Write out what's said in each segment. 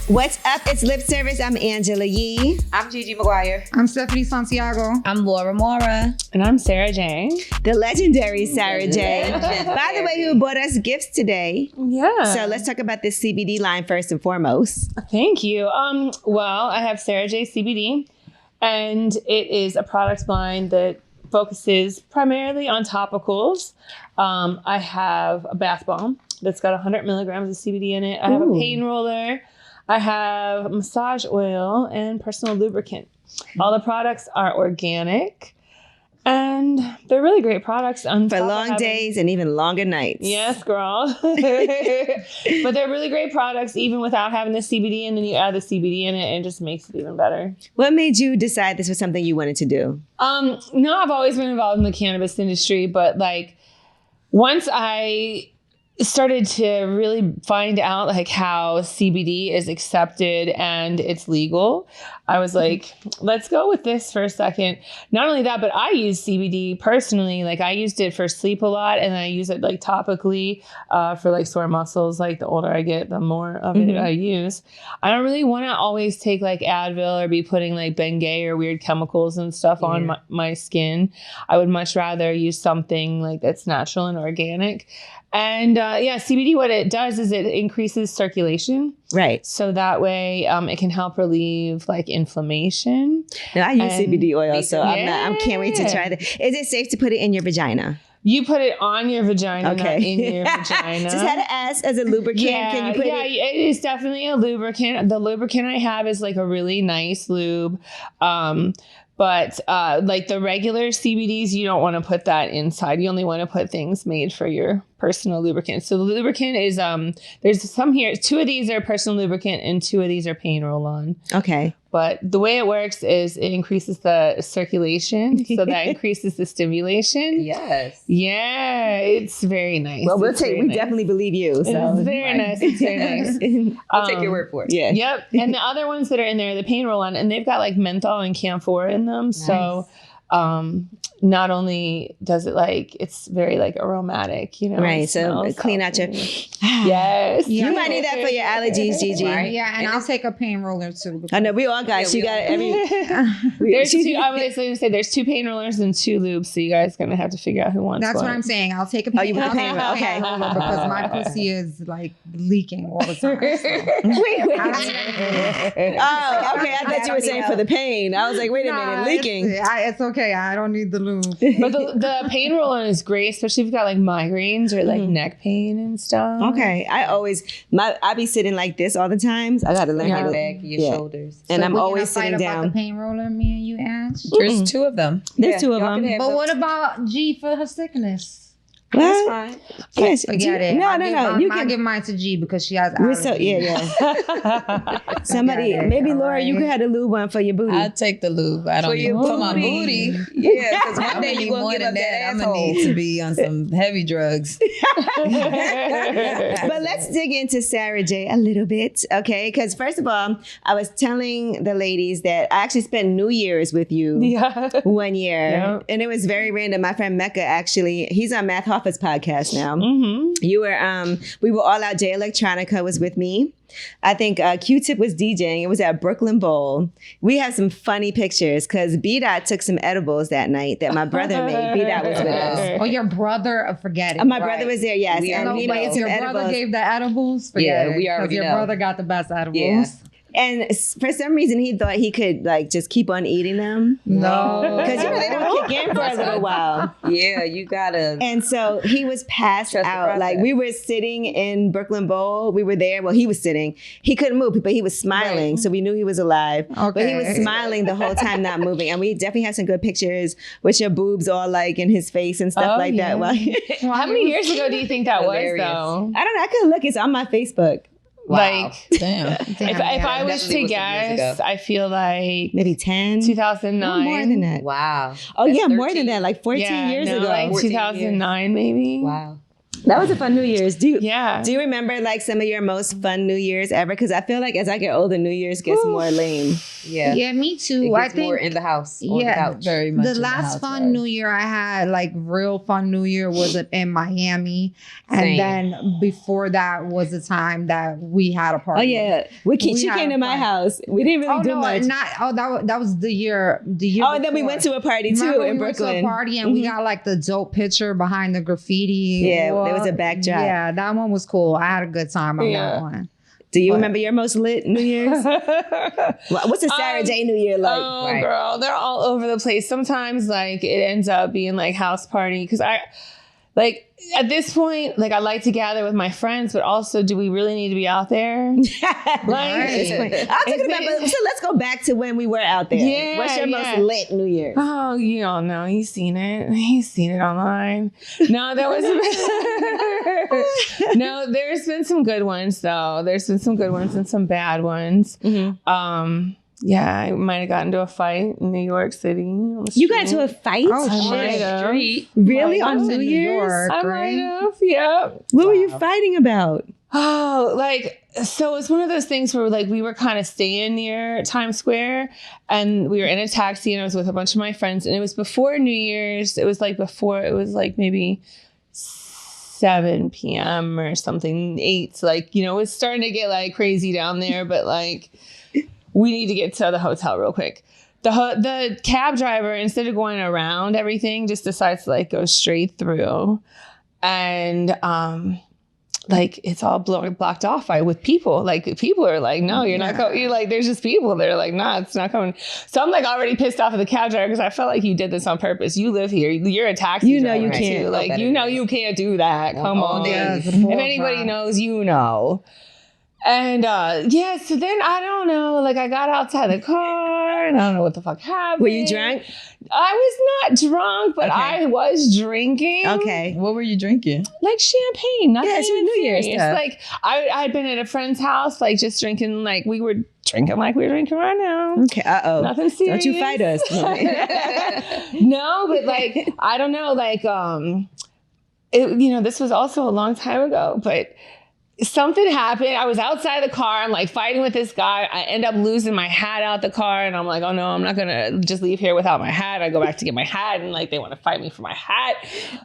What's up? It's Lip Service. I'm Angela Yee. I'm Gigi Maguire. I'm Stephanie Santiago. I'm Mora. And I'm Sara Jay. The legendary Sara Jay. By the way, who bought us gifts today. Yeah. So let's talk about this CBD line first and foremost. Thank you. Well, I have Sara Jay CBD, and it is a product line that focuses primarily on topicals. I have a bath bomb that's got 100 milligrams of CBD in it. I have a pain roller. I have massage oil and personal lubricant. All the products are organic, and they're really great products. For long days and even longer nights. Yes, girl. But they're really great products even without having the CBD, and then you add the CBD in it and it just makes it even better. What made you decide this was something you wanted to do? No, I've always been involved in the cannabis industry, but like once I started to really find out like how CBD is accepted and it's legal, I was like, let's go with this for a second. Not only that, but I use CBD personally. Like I used it for sleep a lot, and I use it like topically for like sore muscles. Like the older I get, the more of it I use. I don't really want to always take like Advil or be putting like Bengay or weird chemicals and stuff on my skin. I would much rather use something like that's natural and organic. And CBD, what it does is it increases circulation. Right. So that way it can help relieve like inflammation. Now, I use CBD oil, so I can't wait to try that. Is it safe to put it in your vagina? You put it on your vagina, not in your vagina. Just had to ask as a lubricant. Can you put it? It is definitely a lubricant. The lubricant I have is like a really nice lube. But like the regular CBDs, you don't want to put that inside. You only want to put things made for your personal lubricant. So the lubricant is, there's some here. 2 of these are personal lubricant and 2 of these are pain roll-on. Okay. But the way it works is it increases the circulation. So that increases the stimulation. Yes. Yeah, it's very nice. Well, we definitely believe you. So. It's very nice. It's very nice. I'll take your word for it. Yeah. Yep. And the other ones that are in there, the pain roll-on, and they've got like menthol and camphor in them. Nice. So not only does it like, it's very like aromatic, you know. Right. So clean out your. Yes. You might need that for your allergies, Gigi. Right? Yeah, and I'll take a pain roller too. I know we all got. You got every. There's 2. I was going to say there's 2 pain rollers and 2 lubes, so you guys gonna have to figure out who wants. That's what I'm saying. I'll take a pain. Oh, you want a pain roller? Okay. Because my pussy is like leaking all the time. So. Wait. Oh, okay. I thought you were saying for the pain. I was like, wait a minute, leaking. It's okay. I don't need the lube. But the pain roll-on is great, especially if you've got like migraines or like neck pain and stuff. Okay. I be sitting like this all the time. So I got to learn how to back your shoulders. And so I'm always sitting down. About the pain roller, me and you, Ash? There's 2 of them. There's 2 of them. But what about G for her sickness? That's fine. Yes, forget it. No. I'll give mine to G because she has allergies. Somebody, maybe Laura, you could have the lube one for your booty. I'll take the lube. I don't need for my booty. Yeah, because one day you're you're going to give up that I'm asshole. gonna need to be on some heavy drugs. But let's dig into Sara Jay a little bit, okay? Because first of all, I was telling the ladies that I actually spent New Year's with you 1 year, and it was very random. My friend Mecca actually, he's on Math Hoffa's podcast now. You were, we were all out. Jay Electronica was with me. I think Q-Tip was DJing. It was at Brooklyn Bowl. We have some funny pictures because B-Dot took some edibles that night that my brother made. B-Dot was with us. Oh, your brother? Forget it. My brother was there, yes. And he made some your edibles. Brother gave the edibles? Yeah, we already know. Your brother got the best edibles. Yeah. And for some reason, he thought he could like just keep on eating them. No. Because they don't kick in for a little while. Yeah, you gotta. And so he was passed out. Like we were sitting in Brooklyn Bowl. We were there. Well, he was sitting. He couldn't move, but he was smiling. Right. So we knew he was alive. Okay. But he was smiling the whole time, not moving. And we definitely have some good pictures with your boobs all like in his face and stuff like that. Well, how many years ago do you think that was though? I don't know. I could look. It's on my Facebook. Wow. Like, damn. If I was to guess, I feel like maybe 10, 2009. No, more than that. Wow. Oh, that's 13. More than that, like 14 years ago. Like 2009, maybe. Wow. That was a fun New Year's. Do you remember like some of your most fun New Year's ever? Because I feel like as I get older, New Year's gets more lame. Yeah. Yeah, me too. It I gets think more in the house. On the couch. Very much. the in the last house, fun right. New Year I had, like real fun New Year, was in Miami, Same. and then before that was the time that we had a party. Oh yeah, she came to my house. We didn't really do much. That was the year. Oh, and then we went to a party too Remember, in we went to Brooklyn. a party and we got like the dope picture behind the graffiti. Yeah, wall. there was a backdrop. Yeah, that one was cool. I had a good time on that one. Do you remember your most lit New Year's? What's a Sara Jay New Year like? Oh, girl, they're all over the place. Sometimes, like, it ends up being like house party because like at this point, like I like to gather with my friends, but also, do we really need to be out there? So let's go back to when we were out there. Yeah, What's your most lit New Year? Oh, you all know. He's seen it. He's seen it online. No, that was no. There's been some good ones though. There's been some good ones and some bad ones. Mm-hmm. Yeah, I might have gotten into a fight in New York City. You got into a fight? Oh, I might shit. have. Really? I On was New in New Year's? York, I right? might have. Yeah. What were you fighting about? Oh, like, so it's one of those things where like we were kind of staying near Times Square and we were in a taxi and I was with a bunch of my friends and it was before New Year's. It was like maybe 7 p.m. or something, 8. Like, you know, it was starting to get like crazy down there, but like we need to get to the hotel real quick. The cab driver, instead of going around everything, just decides to like go straight through. And like it's all blocked off with people. Like people are like, no, you're not going. You're like, there's just people. They're like, nah, it's not coming. So I'm like already pissed off at the cab driver because I felt like you did this on purpose. You live here. You're a taxi. You know driver you can't. too. Like you know you can't do that. Come on. Yeah, If anybody knows, you know. And so then I don't know, like I got outside the car and I don't know what the fuck happened. Were you drunk? I was not drunk, but I was drinking. Okay. What were you drinking? Like champagne, nothing it's even New Year's serious. stuff. Like I'd been at a friend's house, like just drinking, like we were drinking like we're drinking right now. Okay. Uh-oh. Nothing serious. Don't you fight us. No, but like I don't know, like this was also a long time ago, but something happened. I was outside the car. I'm like fighting with this guy. I end up losing my hat out the car. And I'm like, oh no, I'm not going to just leave here without my hat. I go back to get my hat and like they want to fight me for my hat.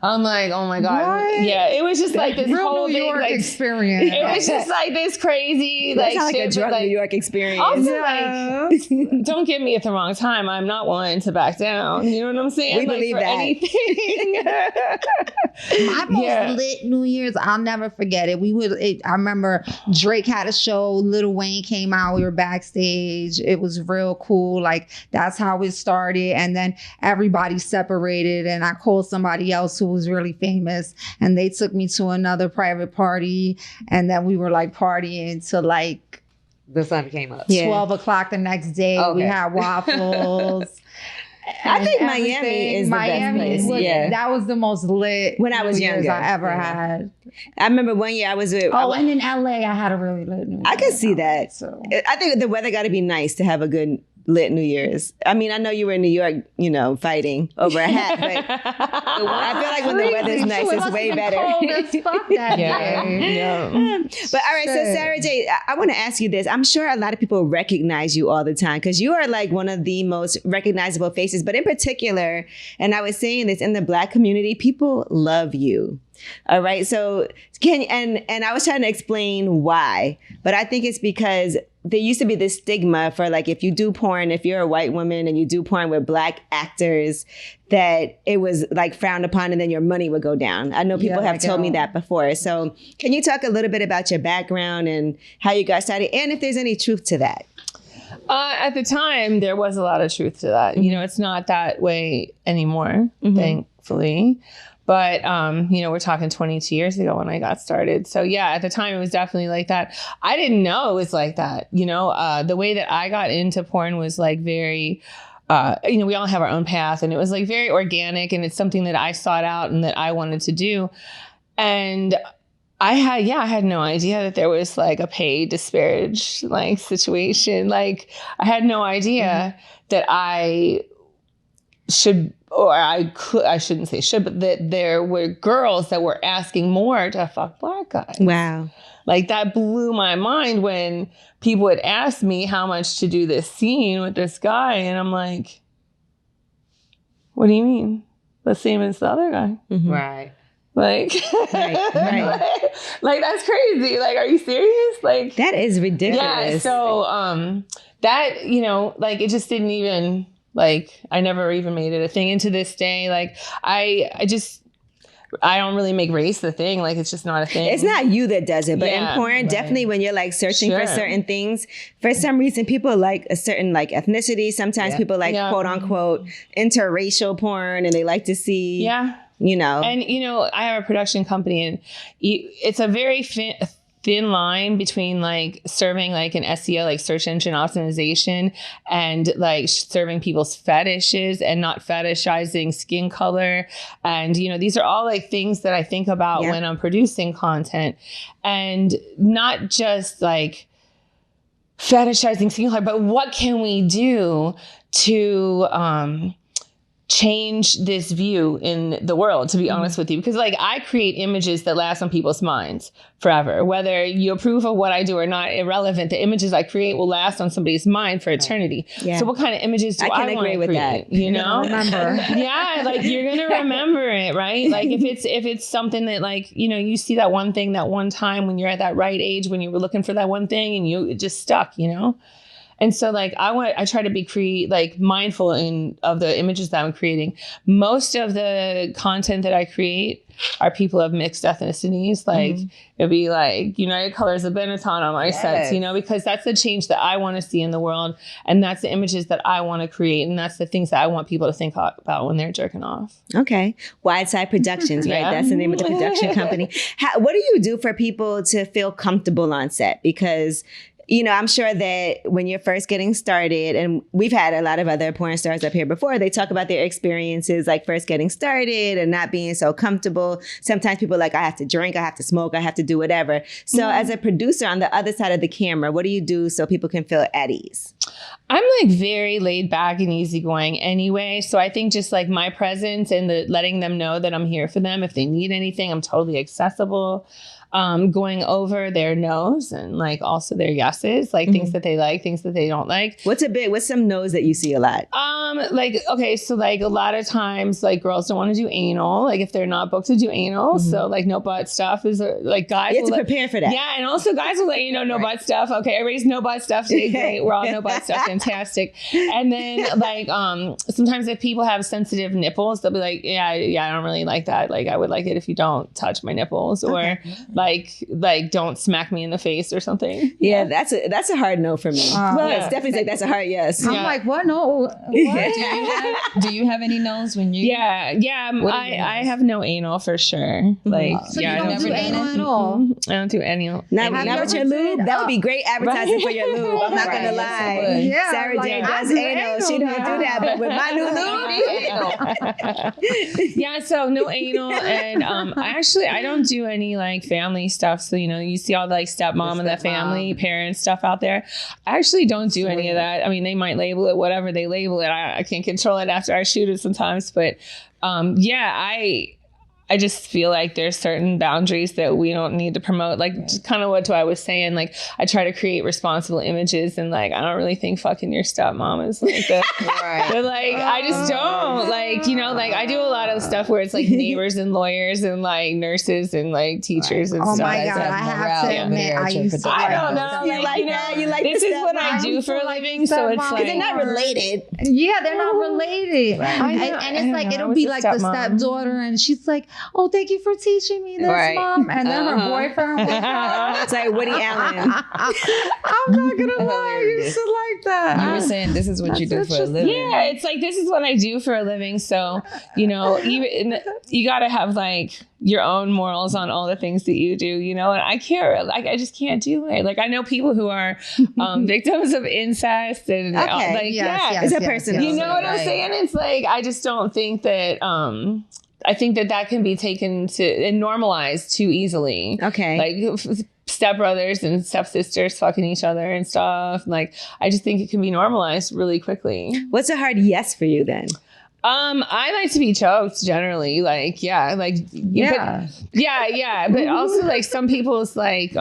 I'm like, oh my God. What? Yeah, it was just like this Real whole New thing. York Like, experience. it was just like this crazy, That's like like shit. a drunk but, like, New York experience. also, like, don't get me at the wrong time. I'm not one to back down. You know what I'm saying? We like, believe for that. anything. My most lit New Year's, I'll never forget it. I remember Drake had a show, Lil Wayne came out, we were backstage. It was real cool. Like that's how it started. And then everybody separated and I called somebody else who was really famous and they took me to another private party. And then we were like partying till like The sun came up. 12 o'clock the next day. Okay. We had waffles. I think and Miami everything. is the best place. Was, that was the most lit When I was New Year's younger. I ever had. I remember one year I was with. And in LA, I had a really lit New Year's. I could see that. So. I think the weather got to be nice to have a good lit New Year's. I mean, I know you were in New York, fighting over a hat, but I feel like when the weather's nice, it's way better. Yeah. But all right, so Sara Jay, I want to ask you this. I'm sure a lot of people recognize you all the time because you are like one of the most recognizable faces. But in particular, and I was saying this in the Black community, people love you. All right. So and I was trying to explain why, but I think it's because there used to be this stigma for like, if you do porn, if you're a white woman and you do porn with Black actors, that it was like frowned upon and then your money would go down. I know people have told me that before. So can you talk a little bit about your background and how you got started and if there's any truth to that? At the time, there was a lot of truth to that. Mm-hmm. It's not that way anymore, thankfully. But, we're talking 22 years ago when I got started. So, yeah, at the time, it was definitely like that. I didn't know it was like that. The way that I got into porn was like very, we all have our own path. And it was like very organic. And it's something that I sought out and that I wanted to do. And I had no idea that there was like a pay disparage like situation. Like I had no idea that I should, or I shouldn't say should, but that there were girls that were asking more to fuck black guys. Wow. Like that blew my mind when people would ask me how much to do this scene with this guy. And I'm like, what do you mean? The same as the other guy. Mm-hmm. Right. Like, right. like that's crazy. Like, are you serious? Like that is ridiculous. Yeah. So, that, you know, like it just didn't even, like, I never even made it a thing. And to this day, like, I don't really make race the thing. Like, it's just not a thing. It's not you that does it, but Yeah, in porn, definitely when you're like searching for certain things, for some reason, people like a certain like ethnicity. Sometimes people like quote unquote interracial porn, and they like to see, you know. And, you know, I have a production company, and it's a very thin line between like serving like an SEO, like search engine optimization, and like serving people's fetishes and not fetishizing skin color. And, you know, these are all like things that I think about when I'm producing content, and not just like fetishizing skin color, but what can we do to, change this view in the world, to be honest with you, because like I create images that last on people's minds forever. Whether you approve of what I do or not, irrelevant. The images I create will last on somebody's mind for eternity. Yeah. So what kind of images do I want to create? That. You know, remember? Yeah, like you're gonna remember it, right? Like if it's something that like, you know, you see that one thing that one time when you're at that right age when you were looking for that one thing and it just stuck, you know. And so like I try to be mindful of the images that I'm creating. Most of the content that I create are people of mixed ethnicities. Like it'd be like United Colors of Benetton on my sets, you know, because that's the change that I want to see in the world. And that's the images that I want to create. And that's the things that I want people to think about when they're jerking off. Okay. Wideside Productions, right? That's the name of the production company. What do you do for people to feel comfortable on set? Because you know, I'm sure that when you're first getting started, and we've had a lot of other porn stars up here before, they talk about their experiences like first getting started and not being so comfortable. Sometimes people are like, I have to drink, I have to smoke, I have to do whatever. So as a producer on the other side of the camera, what do you do so people can feel at ease? I'm like very laid back and easygoing anyway. So I think just like my presence and letting them know that I'm here for them. If they need anything, I'm totally accessible. Going over their no's and like also their yeses, like things that they like, things that they don't like. What's some no's that you see a lot? Like, okay, so like a lot of times like girls don't want to do anal, like if they're not booked to do anal. So like no butt stuff is like guys. You have to prepare for that. Yeah. And also guys will let you know no butt stuff. Okay. Everybody's no butt stuff today. Great. We're all no butt stuff. Fantastic. And then like, sometimes if people have sensitive nipples, they'll be like, yeah, I don't really like that. Like I would like it if you don't touch my nipples or like don't smack me in the face or something. Yeah, that's a hard no for me. Well, it's definitely like that's a hard yes. I'm like, what? No. What? Do you have any no's when you? Yeah. I have no anal for sure. Like, so you don't do anal at all? I don't do anal. Not with your lube. That would be great advertising for your lube. I'm not gonna lie. Yeah, Sarah Jay does anal. She don't do that, but with my new lube, yeah. So no anal, and I don't do any like family stuff. So, you know, you see all the like stepmom and the family parent stuff out there. I actually don't do any of that. I mean, they might label it whatever they label it. I can't control it after I shoot it sometimes. But I just feel like there's certain boundaries that we don't need to promote. Like just kind of what I was saying, like I try to create responsible images and like, I don't really think fucking your stepmom is like that. But like, I just don't like, you know, like I do a lot of stuff where it's like neighbors and lawyers and like nurses and like teachers and stuff. Oh my God, I have to admit, I used to I don't know. You like that? You like this is what I do for a living. So it's like. They're not related. Yeah, they're not related. Right. And it's like, it'll be like the stepdaughter and she's like, oh, thank you for teaching me this, Mom. And then her boyfriend was it's like Woody Allen. I'm not gonna lie, I used to like that. You were saying this is what you do for a living. Yeah, it's like this is what I do for a living. So, you know, even you gotta have like your own morals on all the things that you do, you know, and I can't, like, I just can't do it. Like, I know people who are victims of incest and it's a person. You know what I'm saying? It's like, I just don't think that, I think that can be taken and normalized too easily. Okay. Like stepbrothers and stepsisters fucking each other and stuff. Like, I just think it can be normalized really quickly. What's a hard yes for you then? I like to be choked generally. Like, yeah, like, Yeah. But also like some people's like,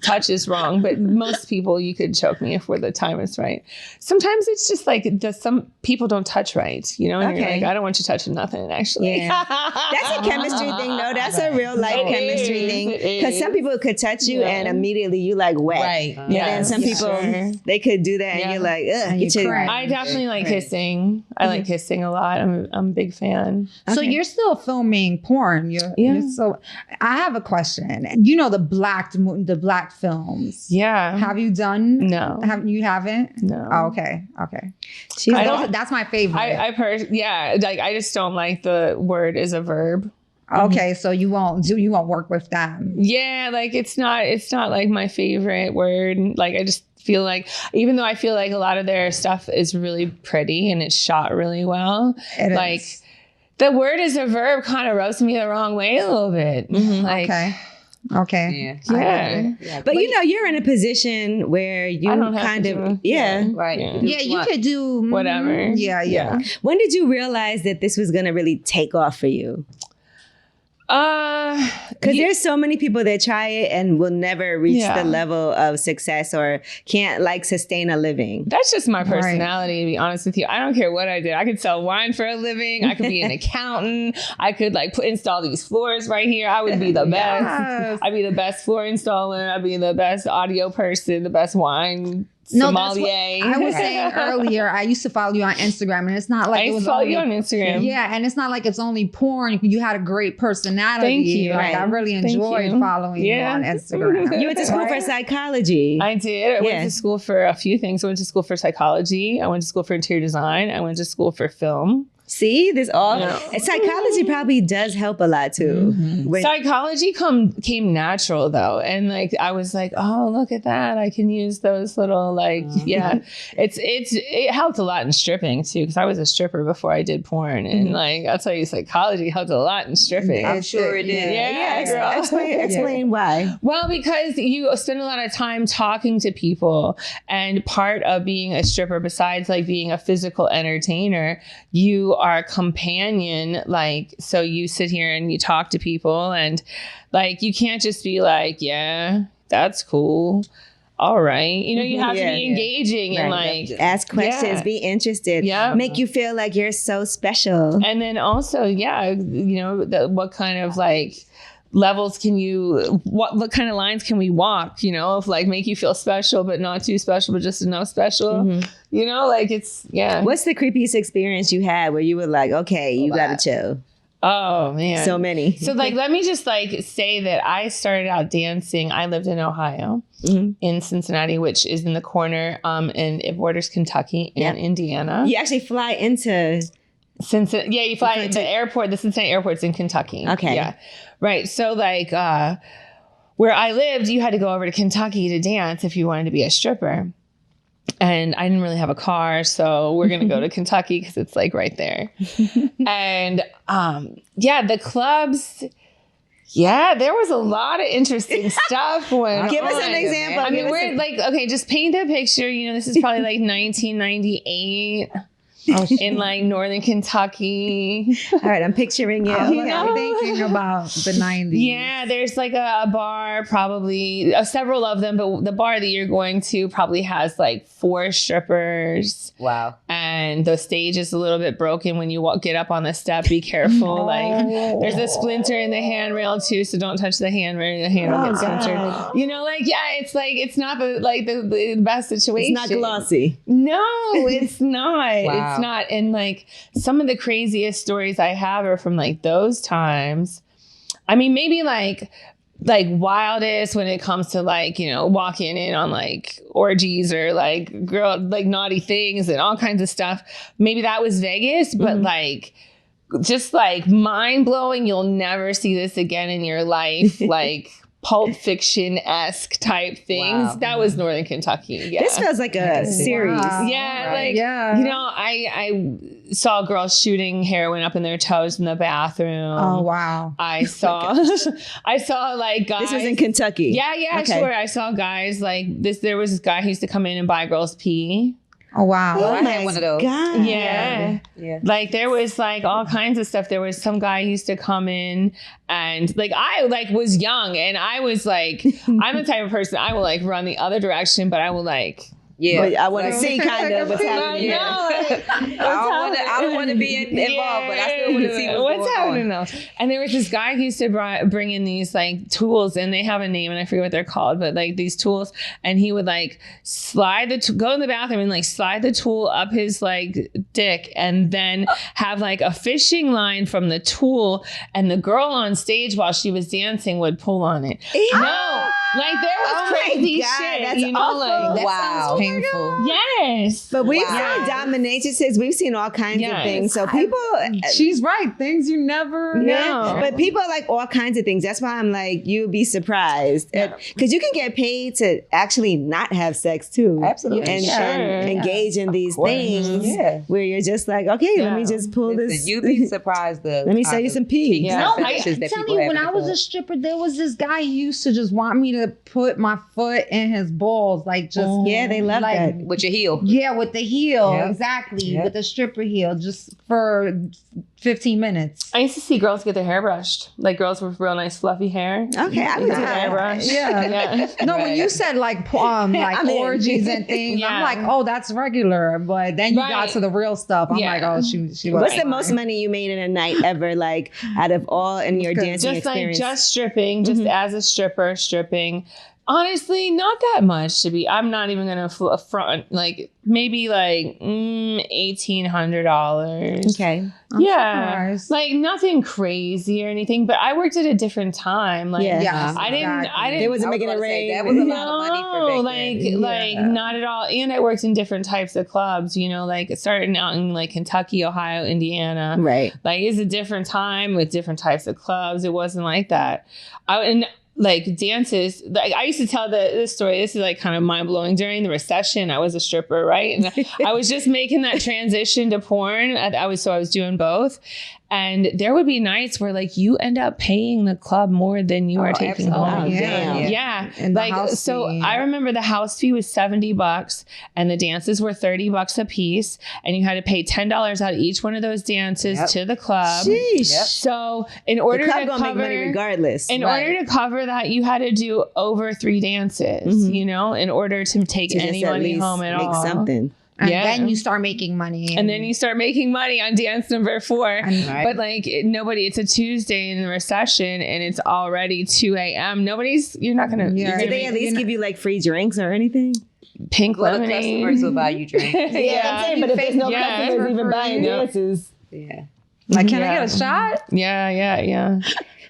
touch is wrong, but most people you could choke me if the time is right. Sometimes it's just like, some people don't touch right, you know? And you're like, I don't want you touching nothing actually. Yeah. That's a chemistry thing though. That's a real life chemistry thing. Because some people could touch you and immediately you like wet. Right. And then some people, they could do that and you're like, ugh, get your... I definitely like kissing. I like kissing a lot. I'm a big fan. So you're still filming porn. You're so. I have a question. You know the black films. Yeah. Have you done? No. You haven't? No. Oh, okay. That's my favorite. I've heard. Yeah. Like I just don't like the word is a verb. Okay, so you won't work with them. Yeah, like it's not like my favorite word. Like I just feel like, even though I feel like a lot of their stuff is really pretty and it's shot really well, like the word is a verb kind of rubs me the wrong way a little bit. Like, okay. Yeah. But you know, you're in a position where you kind of, right. Yeah, you could do whatever. Yeah. When did you realize that this was going to really take off for you? Because there's so many people that try it and will never reach the level of success or can't like sustain a living. That's just my personality, to be honest with you. I don't care what I did. I could sell wine for a living. I could be an accountant. I could like install these floors right here. I would be the best. Yes. I'd be the best floor installer. I'd be the best audio person, the best wine No, that's sommelier. what I was saying earlier. I used to follow you on Instagram, and it's not like I it was follow only, you on Instagram. Yeah, and it's not like it's only porn. You had a great personality. Thank you. Like, I really enjoyed following you on Instagram. You went to school for psychology. I did. I went to school for a few things. I went to school for psychology. I went to school for interior design. I went to school for film. See, this all psychology probably does help a lot too. Psychology came natural though, and like I was like, oh, look at that! I can use those little like it helped a lot in stripping too, because I was a stripper before I did porn, and like I'll tell you, psychology helped a lot in stripping. I'm sure it did. Yeah, explain why. Well, because you spend a lot of time talking to people, and part of being a stripper, besides like being a physical entertainer, you are a companion. Like, so you sit here and you talk to people, and like you can't just be like, yeah, that's cool, all right, you know, you have to be engaging and like ask questions, be interested, make you feel like you're so special. And then also, you know, what kind of like levels can you, what kind of lines can we walk, you know, if like make you feel special but not too special but just enough special, you know, like it's What's the creepiest experience you had where you were like, okay, you gotta chill? Oh man, so many. So like let me just like say that I started out dancing. I lived in Ohio, in Cincinnati, which is in the corner, and it borders Kentucky and Indiana. You actually fly into Cincinnati. Yeah, you fly to the airport. The Cincinnati airport's in Kentucky. Okay. Yeah. Right. So like where I lived, you had to go over to Kentucky to dance if you wanted to be a stripper. And I didn't really have a car, so we're going to go to Kentucky because it's like right there. And the clubs, there was a lot of interesting stuff going on. Give us an example. I mean, we're like, okay, just paint a picture. You know, this is probably like 1998. In like northern Kentucky. All right, I'm picturing you. I'm thinking about the 90s. Yeah, there's like a bar, probably several of them, but the bar that you're going to probably has like 4 strippers. Wow. And the stage is a little bit broken when you get up on the step. Be careful. Like there's a splinter in the handrail too, so don't touch the handrail. The handrail gets splintered. You know, like it's like it's not the best situation. It's not glossy. No, it's not. Wow. It's not. And like some of the craziest stories I have are from like those times. I mean, maybe like wildest when it comes to like, you know, walking in on like orgies or like like naughty things and all kinds of stuff. Maybe that was Vegas, but like just like mind blowing. You'll never see this again in your life. Like Pulp Fiction-esque type things. Wow. That was Northern Kentucky. Yeah. This feels like a series. Wow. Yeah, right. You know, I saw girls shooting heroin up in their toes in the bathroom. Oh wow. I saw like guys. This was in Kentucky. Yeah, okay. Sure. I saw guys like this. There was this guy who used to come in and buy girls pee. Oh wow. Oh, I had one of those. God. Yeah. Like there was like all kinds of stuff. There was some guy who used to come in and like I like was young and I was like, I'm the type of person I will like run the other direction, but I will like. Yeah, but I want to see kind of what's happening. I don't want to be involved, but I still want to see what's happening though. And there was this guy who used to bring in these like tools, and they have a name, and I forget what they're called, but like these tools, and he would like slide go in the bathroom and like slide the tool up his like dick, and then have like a fishing line from the tool, and the girl on stage while she was dancing would pull on it. No, like there was crazy shit. That's you know, awful. like wow. painful. Yes. But we've seen dominatrixes. We've seen all kinds of things. So people... She's right. Things you never know. But people like all kinds of things. That's why I'm like, you'd be surprised. Because you can get paid to actually not have sex too. Absolutely. And engage in these things where you're just like, okay, let me just pull this. You'd be surprised. Let me sell you some peas. No, I tell you, when I was a stripper, there was this guy who used to just want me to put my foot in his balls. Like just... Yeah, they love that. With your heel. Yeah, with the heel. Exactly. With the stripper heel. Just for 15 minutes. I used to see girls get their hair brushed. Like girls with real nice fluffy hair. Okay, I would do that. Airbrush. Yeah. No, when you said like orgies and things, I'm like, oh, that's regular. But then you got to the real stuff. I'm like, oh, she was. What's the most money you made in a night ever? Like out of all in your dancing experience? Just stripping, just as a stripper, stripping. Honestly, not that much to be. I'm not even gonna front. Like maybe like $1,800. Okay. I'm surprised. Like nothing crazy or anything. But I worked at a different time. Like I didn't. They wasn't making it rain. That was a lot of money for back then. Like not at all. And I worked in different types of clubs. You know, like starting out in like Kentucky, Ohio, Indiana. Right. Like it's a different time with different types of clubs. It wasn't like that. Like dances, like I used to tell this story. This is like kind of mind blowing. During the recession, I was a stripper, right? And I was just making that transition to porn. I was doing both. And there would be nights where like you end up paying the club more than you are taking home. Yeah. Like, so I remember the house fee was $70 and the dances were $30 a piece. And you had to pay $10 out of each one of those dances to the club. Sheesh. So in order the club to gonna cover, make money regardless. In order to cover that, you had to do over 3 dances, you know, in order to take any money home at all. Something. And then you start making money. And then you start making money on dance number 4. But like it's a Tuesday in the recession and it's already 2 a.m. You're not going to. Did they at least give you like free drinks or anything? Pink lemonade. Customers will buy you drinks. I'm saying, but if there's no customers even buying dances. Yeah. Like, can I get a shot? Yeah.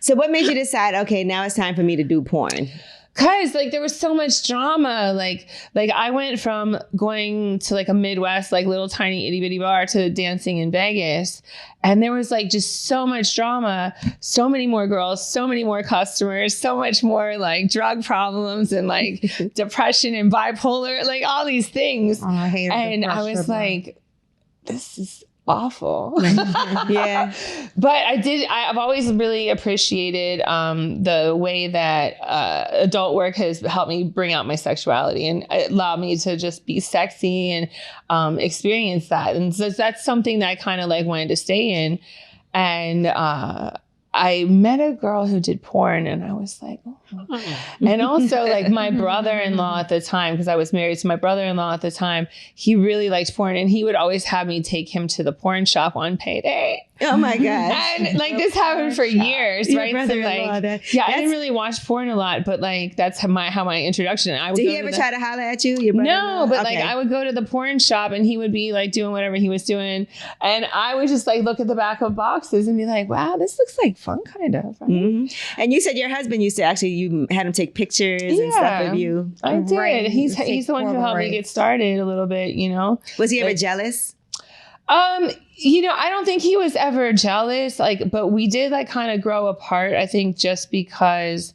So what made you decide, okay, now it's time for me to do porn? Cause like there was so much drama. Like I went from going to like a Midwest, like little tiny itty bitty bar to dancing in Vegas. And there was like just so much drama, so many more girls, so many more customers, so much more like drug problems and like depression and bipolar, like all these things. Oh, I hate it. And I was like, this is awful. Yeah. But I've always really appreciated the way that adult work has helped me bring out my sexuality and allow me to just be sexy and experience that. And so that's something that I kind of like wanted to stay in. And I met a girl who did porn and I was like, oh. And also like my brother-in-law at the time, because I was married to my brother-in-law at the time, he really liked porn and he would always have me take him to the porn shop on payday. Oh my gosh. And like this happened for years, right? So like, I didn't really watch porn a lot, but like that's how my introduction. Did he ever try to holler at you? No, but like I would go to the porn shop and he would be like doing whatever he was doing. And I would just like look at the back of boxes and be like, wow, this looks like fun kind of. Right? Mm-hmm. And you said your husband used to you had him take pictures and stuff of you. I did. Right. He's the one who helped me get started a little bit, you know. Was he ever jealous? You know, I don't think he was ever jealous, like, but we did like kind of grow apart, I think, just because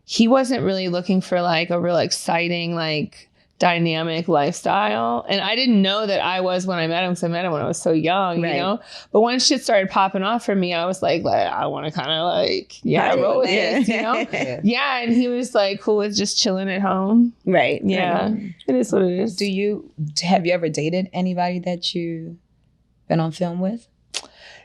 he wasn't really looking for like a real exciting, like dynamic lifestyle. And I didn't know that I was when I met him, because I met him when I was so young, you know? But once shit started popping off for me, I was like I want to kind of like, roll with this, you know? Yeah. And he was like cool with just chilling at home. Right. Yeah. Right. It is what it is. Have you ever dated anybody that you been on film with?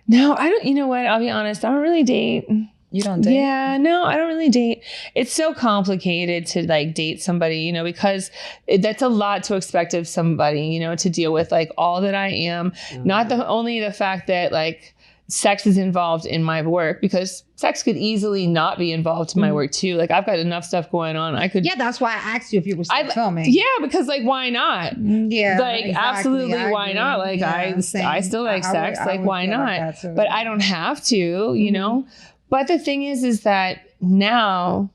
No, I don't. You know what? I'll be honest. I don't really date. You don't date? Yeah, no, I don't really date. It's so complicated to like date somebody, you know, because that's a lot to expect of somebody, you know, to deal with like all that I am. Not only the fact that like sex is involved in my work, because sex could easily not be involved in my work too. Like I've got enough stuff going on. I could. Yeah, that's why I asked you if you were still filming. Yeah, because like why not? Yeah, like exactly. absolutely, why not? Like I still like sex. Like why not? But I don't have to, you know. But the thing is that now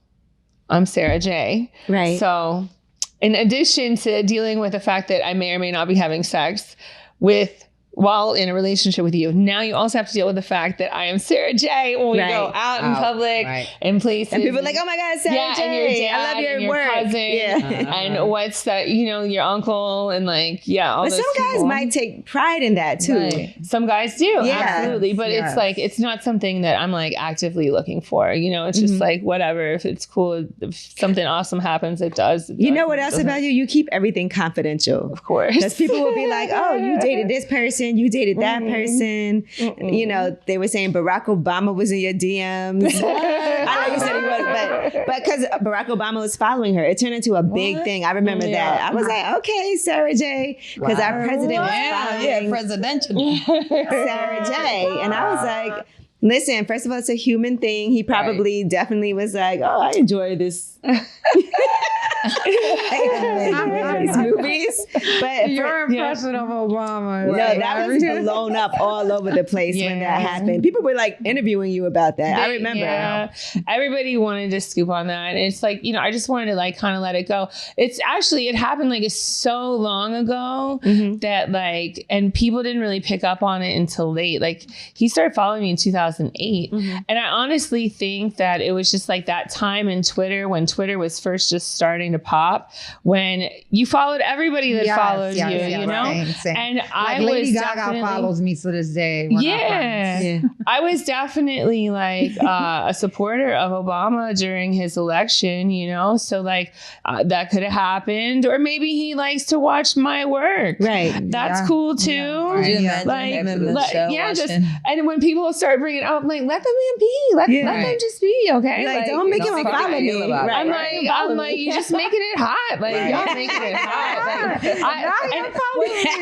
I'm Sara Jay. Right. So in addition to dealing with the fact that I may or may not be having sex while in a relationship with you, now you also have to deal with the fact that I am Sara Jay when we go out in public and places. And people are like, oh my God, Sara Jay. And your dad, I love your and work. Cousin, and what's that, you know, your uncle and like, all but those some guys people. might take pride in that too. Right. Some guys do, absolutely. But it's like, it's not something that I'm like actively looking for. You know, it's just like, whatever. If it's cool, if something awesome happens, it does. You know what else about you? You keep everything confidential. Of course. Because people will be like, oh, you dated this person, you dated that person. You know, they were saying Barack Obama was in your DMs. I know you said he was, but because Barack Obama was following her, it turned into a big thing. I remember that. I was like, okay, Sara Jay, because our president was following presidential Sara Jay. And I was like, listen, first of all, it's a human thing. He probably definitely was like, oh, I enjoy this. These movies. But your impression of Obama. No, that was blown up all over the place when that happened. People were like interviewing you about that. I remember. Yeah. Everybody wanted to scoop on that. And it's like, you know, I just wanted to like kind of let it go. It's actually, it happened like so long ago that like, and people didn't really pick up on it until late. Like he started following me in 2008. And I honestly think that it was just like that time in Twitter when Twitter was first just starting to pop, when you followed everybody that followed you, you know? Same. And like I Lady was Gaga follows me to this day. I was definitely like a supporter of Obama during his election, you know? So like that could have happened. Or maybe he likes to watch my work. Right. That's cool too. Like, and when people start bringing up, like, let the man be. Let them just be, okay? Like, don't make him follow me. I'm like, you just making it hot. Like, y'all making it hot. Like,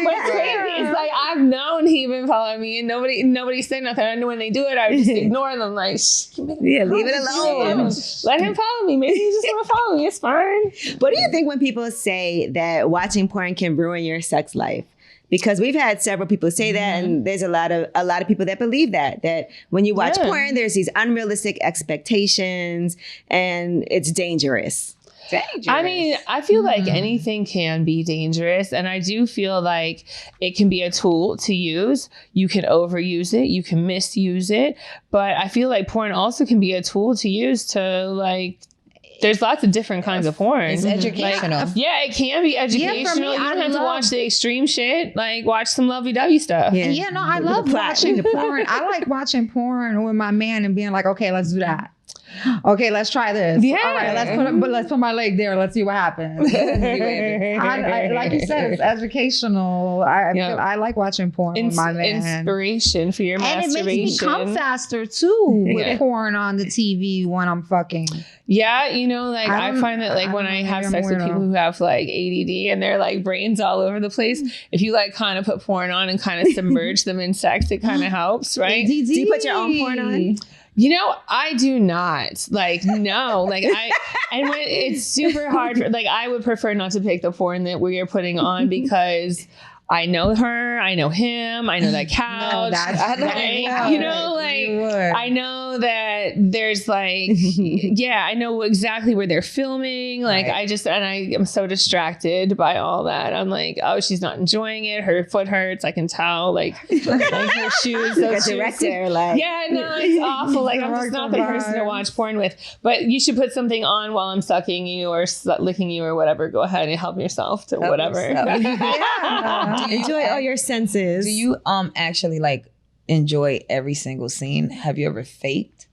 what's crazy is like, I've known he been following me and nobody said nothing. And when they do it, I just ignore them. Like, leave it alone. Let him follow me. Maybe he just want to follow me. It's fine. What do you think when people say that watching porn can ruin your sex life? Because we've had several people say that, and there's a lot of people that believe that when you watch porn, there's these unrealistic expectations, and it's dangerous. I mean, I feel like anything can be dangerous, and I do feel like it can be a tool to use. You can overuse it, you can misuse it, but I feel like porn also can be a tool to use to like. There's lots of different kinds of porn. It's educational. Like, it can be educational. You don't have to watch the extreme shit. Like, watch some lovey-dovey stuff. Yeah, no, I love watching porn. I like watching porn with my man and being like, okay, let's do that. Okay, let's try this. Yeah. All right, let's put my leg there. Let's see what happens. Like you said, it's educational. I like watching porn with my man. Inspiration for your masturbation. And it makes me come faster too with porn on the TV when I'm fucking. Yeah, you know, like I find that like when I have sex with people who have like ADD and their like brains all over the place, if you like kind of put porn on and kind of submerge them in sex, it kind of helps, right? Do you put your own porn on? You know, I do not. Like, no. Like, and when it's super hard, like, I would prefer not to pick the porn that we are putting on because I know her, I know him, I know that couch. I know that But there's like, yeah, I know exactly where they're filming. Like I am so distracted by all that. I'm like, oh, she's not enjoying it. Her foot hurts. I can tell. Like her shoes. Like a director. Like, yeah, no, it's awful. Like I'm just not the person to watch porn with. But you should put something on while I'm sucking you or licking you or whatever. Go ahead and help yourself to whatever. Enjoy all your senses. Do you actually like enjoy every single scene? Have you ever faked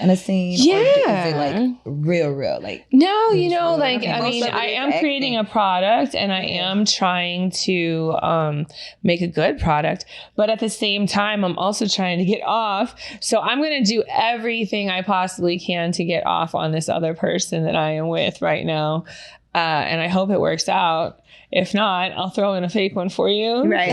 in a scene? Yeah. Or is it like real? Like no, you know, like okay. I mean, I am creating a product and I am trying to make a good product, but at the same time, I'm also trying to get off. So I'm going to do everything I possibly can to get off on this other person that I am with right now, and I hope it works out. If not, I'll throw in a fake one for you. Right.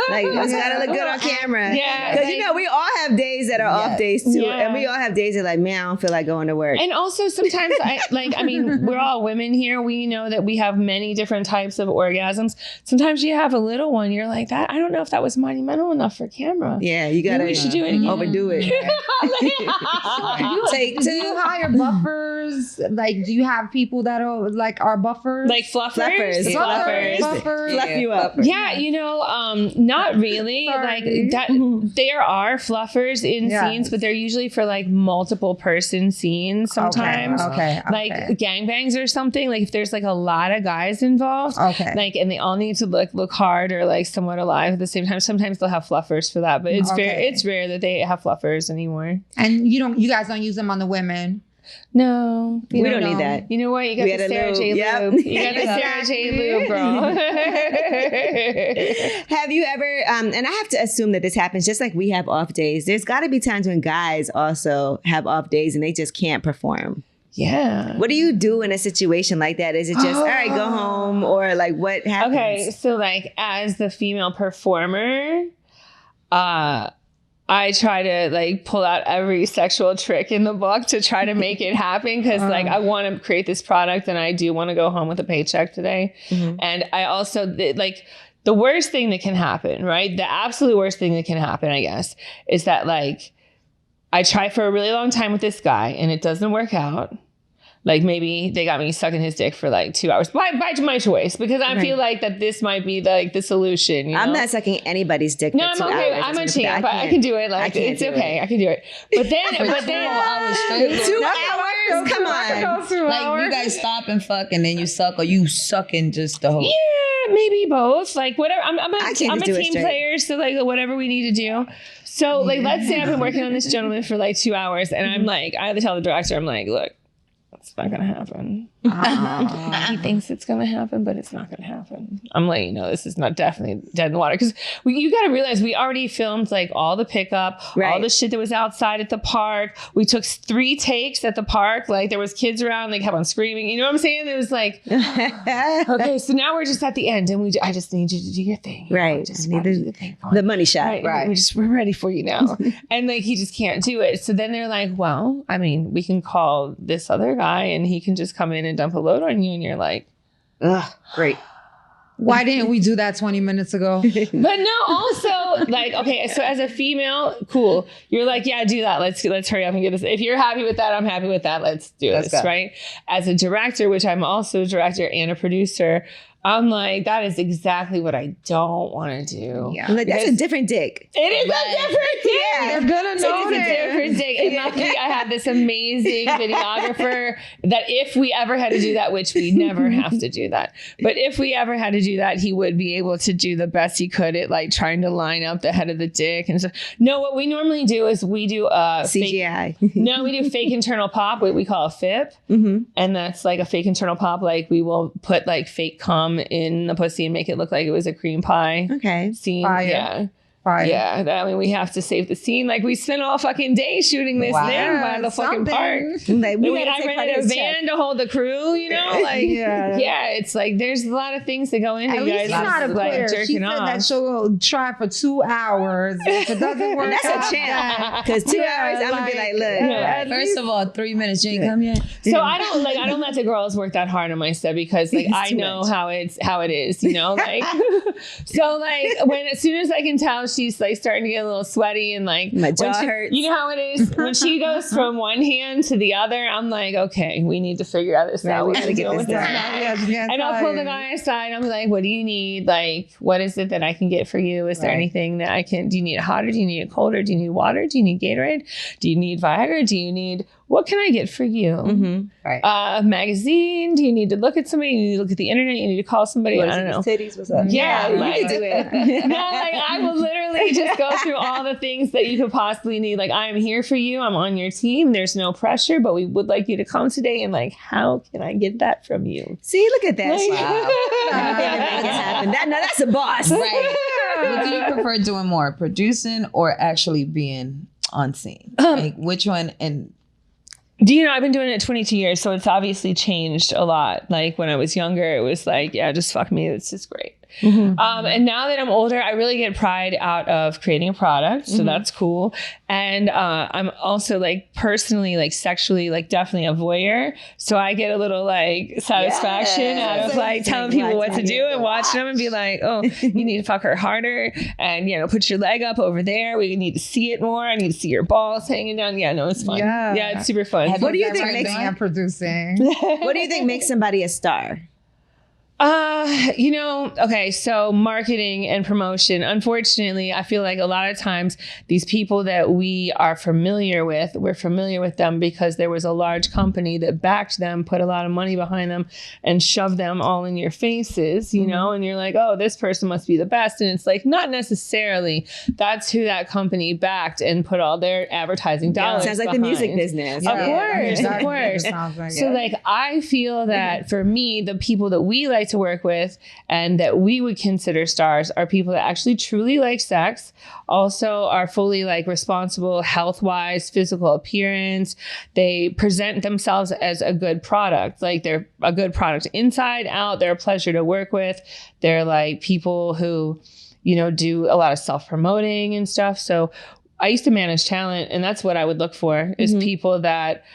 Like, it's got to look good on camera. Yeah. Because, you know, we all have days that are off days, too. Yeah. And we all have days that like, man, I don't feel like going to work. And also sometimes, we're all women here. We know that we have many different types of orgasms. Sometimes you have a little one. You're like, that. I don't know if that was monumental enough for camera. Yeah, you got to we should do it again. overdo it. Take two. Do you hire buffers? Like, do you have people that are like our buffers? Like fluffers? Fluffers. Fluff you up. Yeah, you know, not really. Like that. There are fluffers in scenes, but they're usually for like multiple person scenes sometimes. Okay. Like gangbangs or something. Like if there's like a lot of guys involved. Okay. Like and they all need to look hard or like somewhat alive at the same time. Sometimes they'll have fluffers for that, but it's rare that they have fluffers anymore. And you guys don't use them on the women. No, we don't need that. You know what? You got the Sara Jay lube. You got the Sara Jay lube, bro. Have you ever, and I have to assume that this happens just like we have off days. There's got to be times when guys also have off days and they just can't perform. Yeah. What do you do in a situation like that? Is it just, all right, go home, or like what happens? Okay, so like as the female performer, I try to like pull out every sexual trick in the book to try to make it happen because like I want to create this product and I do want to go home with a paycheck today. Mm-hmm. And I also like the worst thing that can happen, right? The absolute worst thing that can happen, I guess, is that like I try for a really long time with this guy and it doesn't work out. Like maybe they got me sucking his dick for like 2 hours by my choice because I feel like that this might be the solution. You know? I'm not sucking anybody's dick. No, I'm okay. I'm a champ, but I can do it. Like it's okay. I can do it. But then 2 hours. Come on. Like you guys stop and fuck and then you suck, or you sucking just the whole. Yeah, maybe both. Like whatever. I'm a team player, so like whatever we need to do. So like let's say I've been working on this gentleman for like 2 hours, and I'm like I have to tell the director, I'm like, look. It's not gonna happen. He thinks it's gonna happen, but it's not gonna happen. I'm letting you know this is not definitely dead in the water because you got to realize we already filmed like all the pickup, all the shit that was outside at the park. We took 3 takes at the park. Like there was kids around, they kept on screaming. You know what I'm saying? It was like, okay, so now we're just at the end, and I just need you to do your thing. Right, I just need do the thing. The money shot. Right. We're ready for you now. And like he just can't do it. So then they're like, well, I mean, we can call this other guy and he can just come in and dump a load on you, and you're like, ugh, great. Why didn't we do that 20 minutes ago? But no, also like, okay, so as a female, cool. You're like, yeah, do that. Let's hurry up and get this. If you're happy with that, I'm happy with that. Let's do this, right? As a director, which I'm also a director and a producer, I'm like, that is exactly what I don't want to do. Yeah. Like, that's a different dick. It is a different dick. Yeah. They're gonna know It's a different dick. And luckily, I have this amazing videographer that if we ever had to do that, which we never have to do that, but if we ever had to do that, he would be able to do the best he could at like trying to line up the head of the dick and stuff. No, what we normally do is we do CGI. We do fake internal pop, what we call a FIP. Mm-hmm. And that's like a fake internal pop. Like we will put like fake cum in the pussy and make it look like it was a cream pie scene. Fire. Yeah. Fire. Yeah, I mean, we have to save the scene. Like, we spent all fucking day shooting this thing by the fucking park. Like, I rented a van to hold the crew, you know? Like, yeah, it's like, there's a lot of things that go into At least guys. it's not a like quitter. She said that she'll try for 2 hours. If it doesn't work, that's a champ. Because 2 hours, I'm going to be like, look. First of all, 3 minutes, you ain't come yet. So I don't let the girls work that hard on my stuff because, like, I know how it is, you know? Like, so, like, as soon as I can tell she's like starting to get a little sweaty and like my jaw hurts. You know how it is when she goes from one hand to the other. I'm like, okay, we need to figure out this out. We gotta get this done. And I'll pull the guy aside. I'm like, what do you need? Like, what is it that I can get for you? Is there anything that I can? Do you need it hotter? Do you need it colder? Do you need water? Do you need Gatorade? Do you need Viagra? Do you need? What can I get for you? Right. A magazine? Do you need to look at somebody? You need to look at the internet? You need to call somebody? I don't know. Titties, what's up? Yeah, you like, can do it. no, like I will literally just go through all the things that you could possibly need. Like, I am here for you. I'm on your team. There's no pressure, but we would like you to come today. And like, how can I get that from you? See, look at that. Like, Make it happen. That's a boss. Right. What do you prefer doing more, producing or actually being on scene? Like which one? And do you know, I've been doing it 22 years, so it's obviously changed a lot. Like when I was younger, it was like, yeah, just fuck me. It's just great. And now that I'm older, I really get pride out of creating a product. So that's cool. And I'm also like personally, like sexually, like definitely a voyeur. So I get a little like satisfaction out of like telling people what to do and watching them and be like, oh, you need to fuck her harder. And, you know, put your leg up over there. We need to see it more. I need to see your balls hanging down. Yeah, no, it's fun. Yeah, it's super fun. What do you think makes producing? What do you think makes somebody a star? You know, okay, so marketing and promotion, unfortunately, I feel like a lot of times these people that we are familiar with, we're familiar with them because there was a large company that backed them, put a lot of money behind them and shoved them all in your faces, you know, and you're like, oh, this person must be the best. And it's like, not necessarily. That's who that company backed and put all their advertising dollars Sounds like behind. the music business. Of course. So like, I feel that for me, the people that we like to work with and that we would consider stars are people that actually truly like sex, also are fully like responsible health-wise, physical appearance. They present themselves as a good product. Like they're a good product inside out. They're a pleasure to work with. They're like people who, you know, do a lot of self-promoting and stuff. So I used to manage talent, and that's what I would look for is people that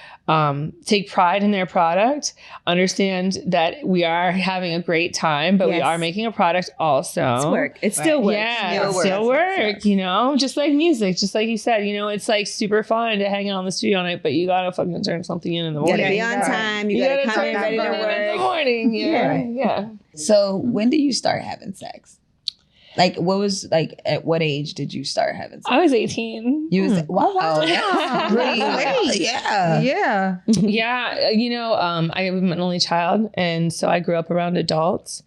take pride in their product, understand that we are having a great time, but we are making a product also. It's work. It still works. Yeah, it still work, you know, just like music, just like you said, you know, it's like super fun to hang out in the studio night, but you gotta fucking turn something in the morning. You gotta be on time. You gotta come in ready to work. In the morning. Yeah. So when did you start having sex? Like, what was, like, at what age did you start having sex? I was 18. You was, wow. Yeah. Really late. Yeah. Yeah. You know, I'm an only child. And so I grew up around adults.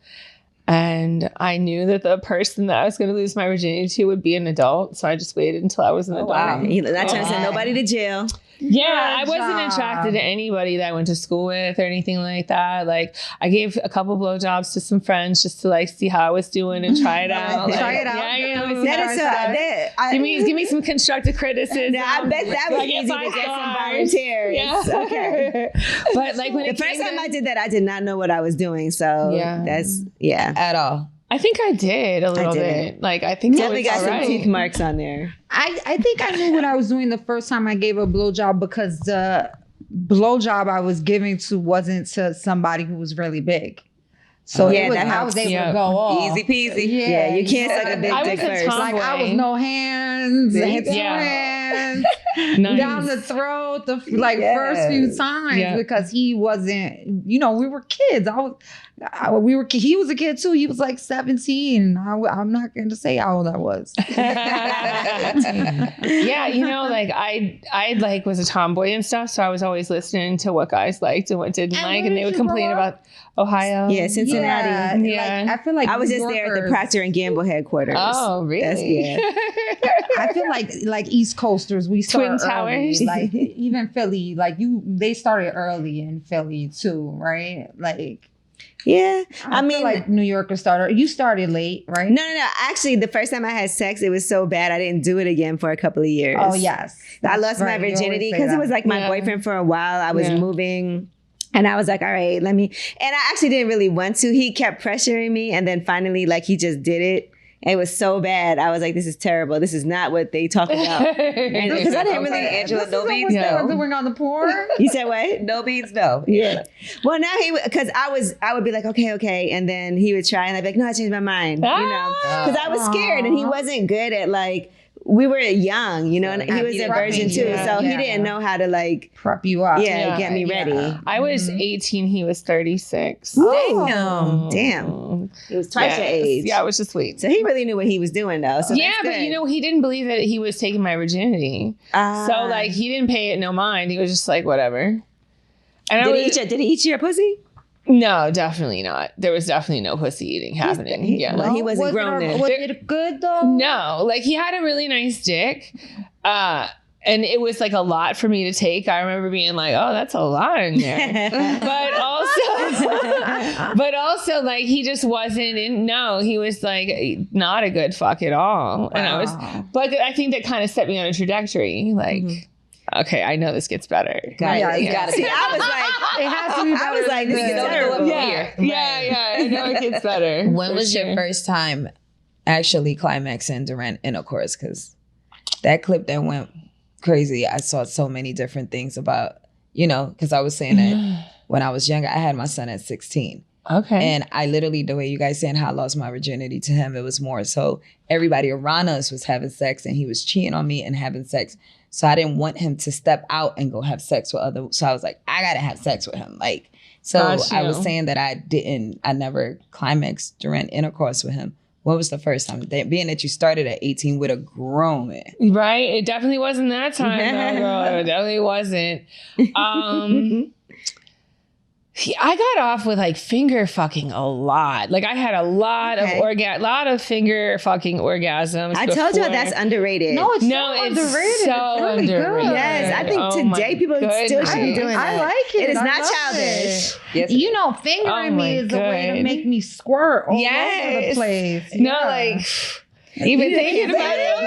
And I knew that the person that I was going to lose my virginity to would be an adult. So I just waited until I was an adult. Wow. Not trying to send nobody to jail. Yeah, I wasn't attracted to anybody that I went to school with or anything like that. Like, I gave a couple blowjobs to some friends just to like see how I was doing and try it out. Like, try it out. Yeah, you know, Give me some constructive criticism. I bet that was easy to get some volunteers. Yeah. Okay. But like when the first time I did that, I did not know what I was doing. So that's at all. I think I did a little bit. Like, I think definitely got some teeth marks on there. I think I knew what I was doing the first time I gave a blowjob because the blowjob I was giving to wasn't to somebody who was really big. So I was able to go off. Easy peasy. Yeah, you can't suck a big dick first. Like I was no hands, hands down the throat, the first few times because he wasn't. You know, we were kids. He was a kid too. He was like 17. I'm not going to say how old I was. Yeah, you know, like I like was a tomboy and stuff, so I was always listening to what guys liked and what didn't like, and they would complain about Ohio. Yeah, Cincinnati. Yeah. Like, I feel like I was just there at the Procter and Gamble headquarters. Oh, really? I feel like East Coasters, we started Twin Towers. Early. Like even Philly, like they started early in Philly too, right? Like. Yeah, I mean, like New Yorkers started. You started late, right? No. Actually, the first time I had sex, it was so bad I didn't do it again for a couple of years. Oh yes, I lost my virginity because it was like my boyfriend for a while. I was moving. And I was like, all right, and I actually didn't really want to. He kept pressuring me. And then finally, like, he just did it. It was so bad. I was like, this is terrible. This is not what they talk about. Because I didn't really. Angela, no beans, What's no. doing on the porn? You said what? No beans, no. Yeah. Well, now because I would be like, okay, and then he would try, and I'd be like, no, I changed my mind. You know, because I was scared, and he wasn't good at like. We were young, you know, and he was a virgin too, so he didn't know how to like prep you up. get me ready. I was 18. He was 36. Damn. It was twice your age. Yeah, it was just sweet. So he really knew what he was doing, though. So yeah, but you know, he didn't believe that he was taking my virginity. So like, he didn't pay it no mind. He was just like, whatever. And did he eat your pussy? No, definitely not. There was definitely no pussy eating happening. Well, he wasn't grown then. Was it good though? No, like he had a really nice dick. And it was like a lot for me to take. I remember being like, oh, that's a lot in there. but also like he just wasn't he was like not a good fuck at all. And but I think that kind of set me on a trajectory. Like, okay, I know this gets better. You gotta See, I was like, it has to be better. I was like, this is terrible. Yeah, I know it gets better. When was your first time actually climaxing during intercourse? Because that clip that went crazy, I saw so many different things about, you know, because I was saying that when I was younger, I had my son at 16. Okay. And I literally, the way you guys saying how I lost my virginity to him, it was more so everybody around us was having sex and he was cheating on me and having sex. So I didn't want him to step out and go have sex with other. So I was like, I got to have sex with him. Like, so I was saying that I never climaxed during intercourse with him. What was the first time? Being that you started at 18 with a grown man. Right. It definitely wasn't that time, though, girl. It definitely wasn't. I got off with like finger fucking a lot. Like I had a lot of finger fucking orgasms. I told you that's underrated. No, it's underrated. So it's really underrated. Good. Yes, I think today people still should be doing that. I like it. It is I not love childish. Yes, you know, fingering me is a way to make me squirt all over the place. No, like even thinking about it.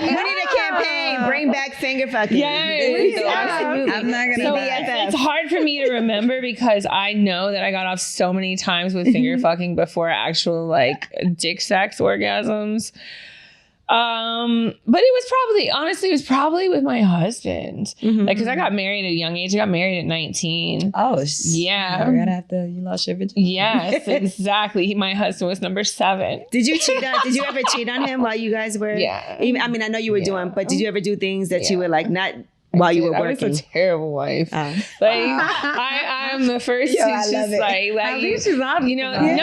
We need a campaign. Bring back finger fucking. Absolutely. I'm not gonna. It's hard for me to remember because I know that I got off so many times with finger fucking before actual like dick sex orgasms. But it was probably with my husband. Like, because I got married at a young age. I got married at 19. Oh, yeah. Right after you lost your virginity. Yes, exactly. My husband was number 7. Did you ever cheat on him while you guys were? Yeah. I mean, I know you were doing, but did you ever do things that you were like not while you were working? I was a terrible wife. I'm the first to just no,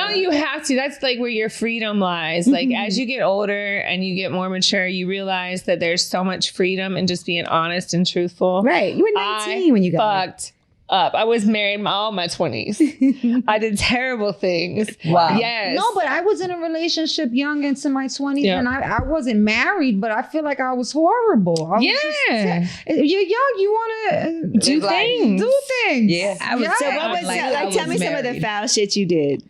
you have to. That's like where your freedom lies. Like as you get older and you get more mature, you realize that there's so much freedom in just being honest and truthful. Right. You were 19 when you got fucked up. I was married all my 20s. I did terrible things. Wow. Yes. No, but I was in a relationship young into my 20s and I wasn't married, but I feel like I was horrible. You're young. You want to do things. Yeah. So what was tell me some of the foul shit you did.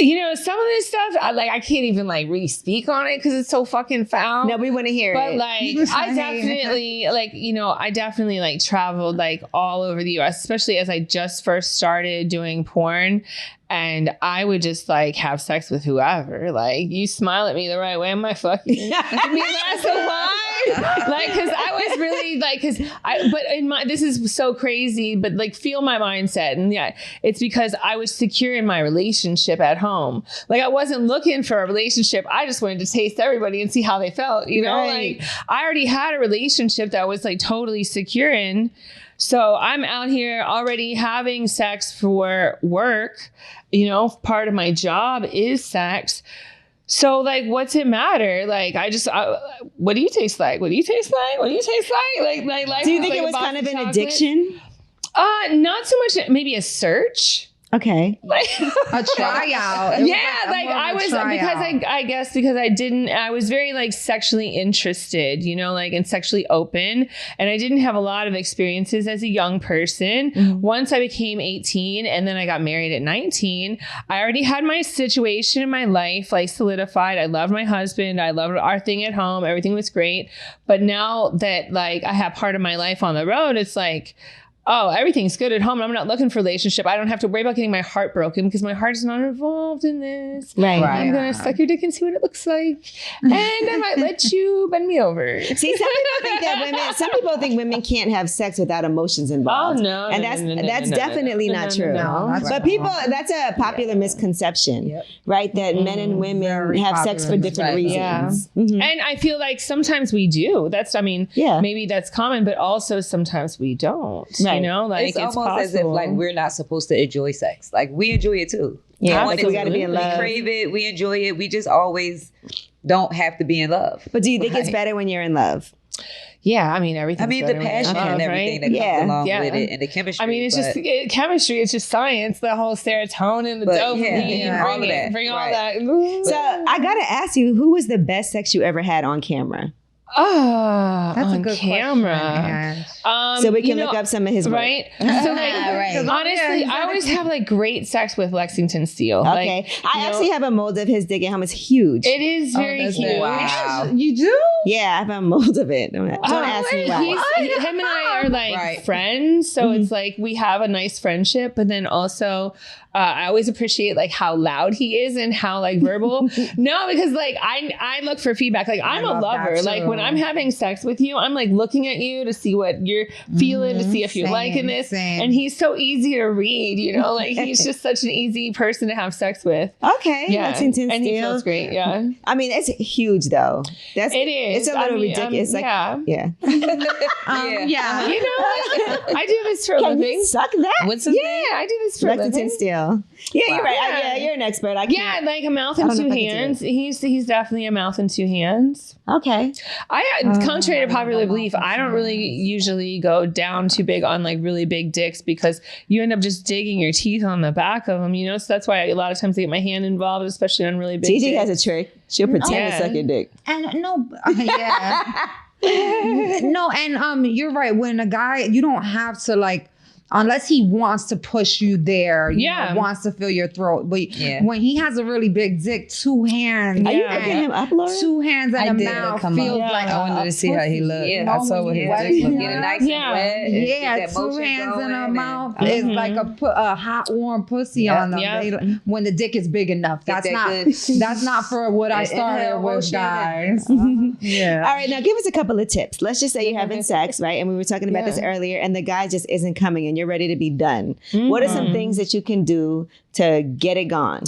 You know, some of this stuff, I can't even like really speak on it because it's so fucking foul. No, we want to hear it. But like, I definitely like traveled like all over the US, especially as I just first started doing porn. And I would just like have sex with whoever. Like, you smile at me the right way, am I fucking? I mean, that's a lie. Like, because I was really like, this is so crazy, but like, feel my mindset. And yeah, it's because I was secure in my relationship at home. Like, I wasn't looking for a relationship. I just wanted to taste everybody and see how they felt, you know? Right. Like, I already had a relationship that I was like totally secure in. So I'm out here already having sex for work. You know, part of my job is sex. So like, what's it matter? Like, what do you taste like? What do you taste like? What do you taste like? Like, do you think it was kind of an addiction? Not so much. Maybe a search. Okay. Like a tryout. I was because I was very like sexually interested, you know, like and sexually open. And I didn't have a lot of experiences as a young person. Mm-hmm. Once I became 18 and then I got married at 19, I already had my situation in my life like solidified. I loved my husband. I loved our thing at home. Everything was great. But now that like I have part of my life on the road, it's like, oh, everything's good at home. I'm not looking for a relationship. I don't have to worry about getting my heart broken because my heart is not involved in this. Right. I'm going to suck your dick and see what it looks like. And I might let you bend me over. See, some people think women can't have sex without emotions involved. Oh, no. And that's definitely not true. But people, that's a popular misconception, right? That men and women have sex for different reasons. Yeah. And I feel like sometimes we do. Maybe that's common, but also sometimes we don't. Right. You know, like it's almost possible. As if like we're not supposed to enjoy sex. Like we enjoy it too. Yeah, like we got to be in love. We crave it. We enjoy it. We just always don't have to be in love. But do you think it's better when you're in love? Yeah, I mean everything. I mean the passion and everything that comes along with it, and the chemistry. I mean, it's just chemistry. It's just science. The whole serotonin, the dopamine, bring all that. So I gotta ask you, who was the best sex you ever had on camera? That's a good camera. So we can look up some of his work. Right. So honestly, I always have like great sex with Lexington Steel. Okay. Like, I actually have a mold of his dick at home. It's huge. It is very huge. Wow. You do? Yeah, I have a mold of it. Don't ask me why. Him and I are like friends. So it's like we have a nice friendship, but then also I always appreciate like how loud he is and how like verbal. No, because like I look for feedback. Like I'm a lover. Like when I'm having sex with you, I'm like looking at you to see what you're feeling, to see if you're liking this. And he's so easy to read, you know, like he's just such an easy person to have sex with. Okay. Yeah. Lexington and Steel. He feels great. Yeah. I mean, it's huge though. It is. It's a little ridiculous. Yeah. You know, I do this for a living. You suck that? What's his name? I do this for a living. Lexington Steel. Yeah, you're right. Yeah, you're an expert. I can't. Like a mouth and two hands. He's definitely a mouth and two hands. Okay. Contrary to popular belief, I don't really usually go down too big on like really big dicks because you end up just digging your teeth on the back of them, you know? So that's why a lot of times I get my hand involved, especially on really big Gigi dicks. has a trick. She'll pretend to suck your dick. And you're right. When a guy, you don't have to like, unless he wants to push you there, you know, wants to fill your throat. But when he has a really big dick, two hands. Are you picking him up, Laura? Two hands and a mouth feels like I wanted to see how he looked. Yeah, I saw what his dick looked. Get it nice and wet. Yeah, two hands in a mouth is like a hot, warm pussy on them. When the dick is big enough. That's not for what I started with, guys. Yeah. All right, now give us a couple of tips. Let's just say you're having sex, right? And we were talking about this earlier, and the guy just isn't coming, and you're ready to be done. What are some things that you can do to get it gone?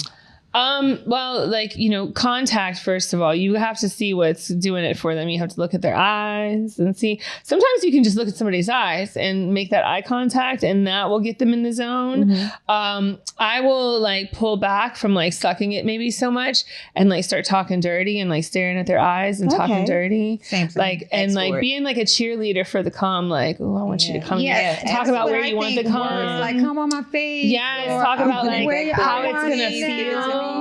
Well, like, you know, contact, first of all, you have to see what's doing it for them. You have to look at their eyes and see. Sometimes you can just look at somebody's eyes and make that eye contact, and that will get them in the zone. I will like pull back from like sucking it maybe so much and like start talking dirty and like staring at their eyes and talking dirty. Same thing. Like, and like being like a cheerleader for the cum, like, oh, I want you to come. Talk about where you want the cum. Like, come on my face. Yes. Talk about like how it's going to feel.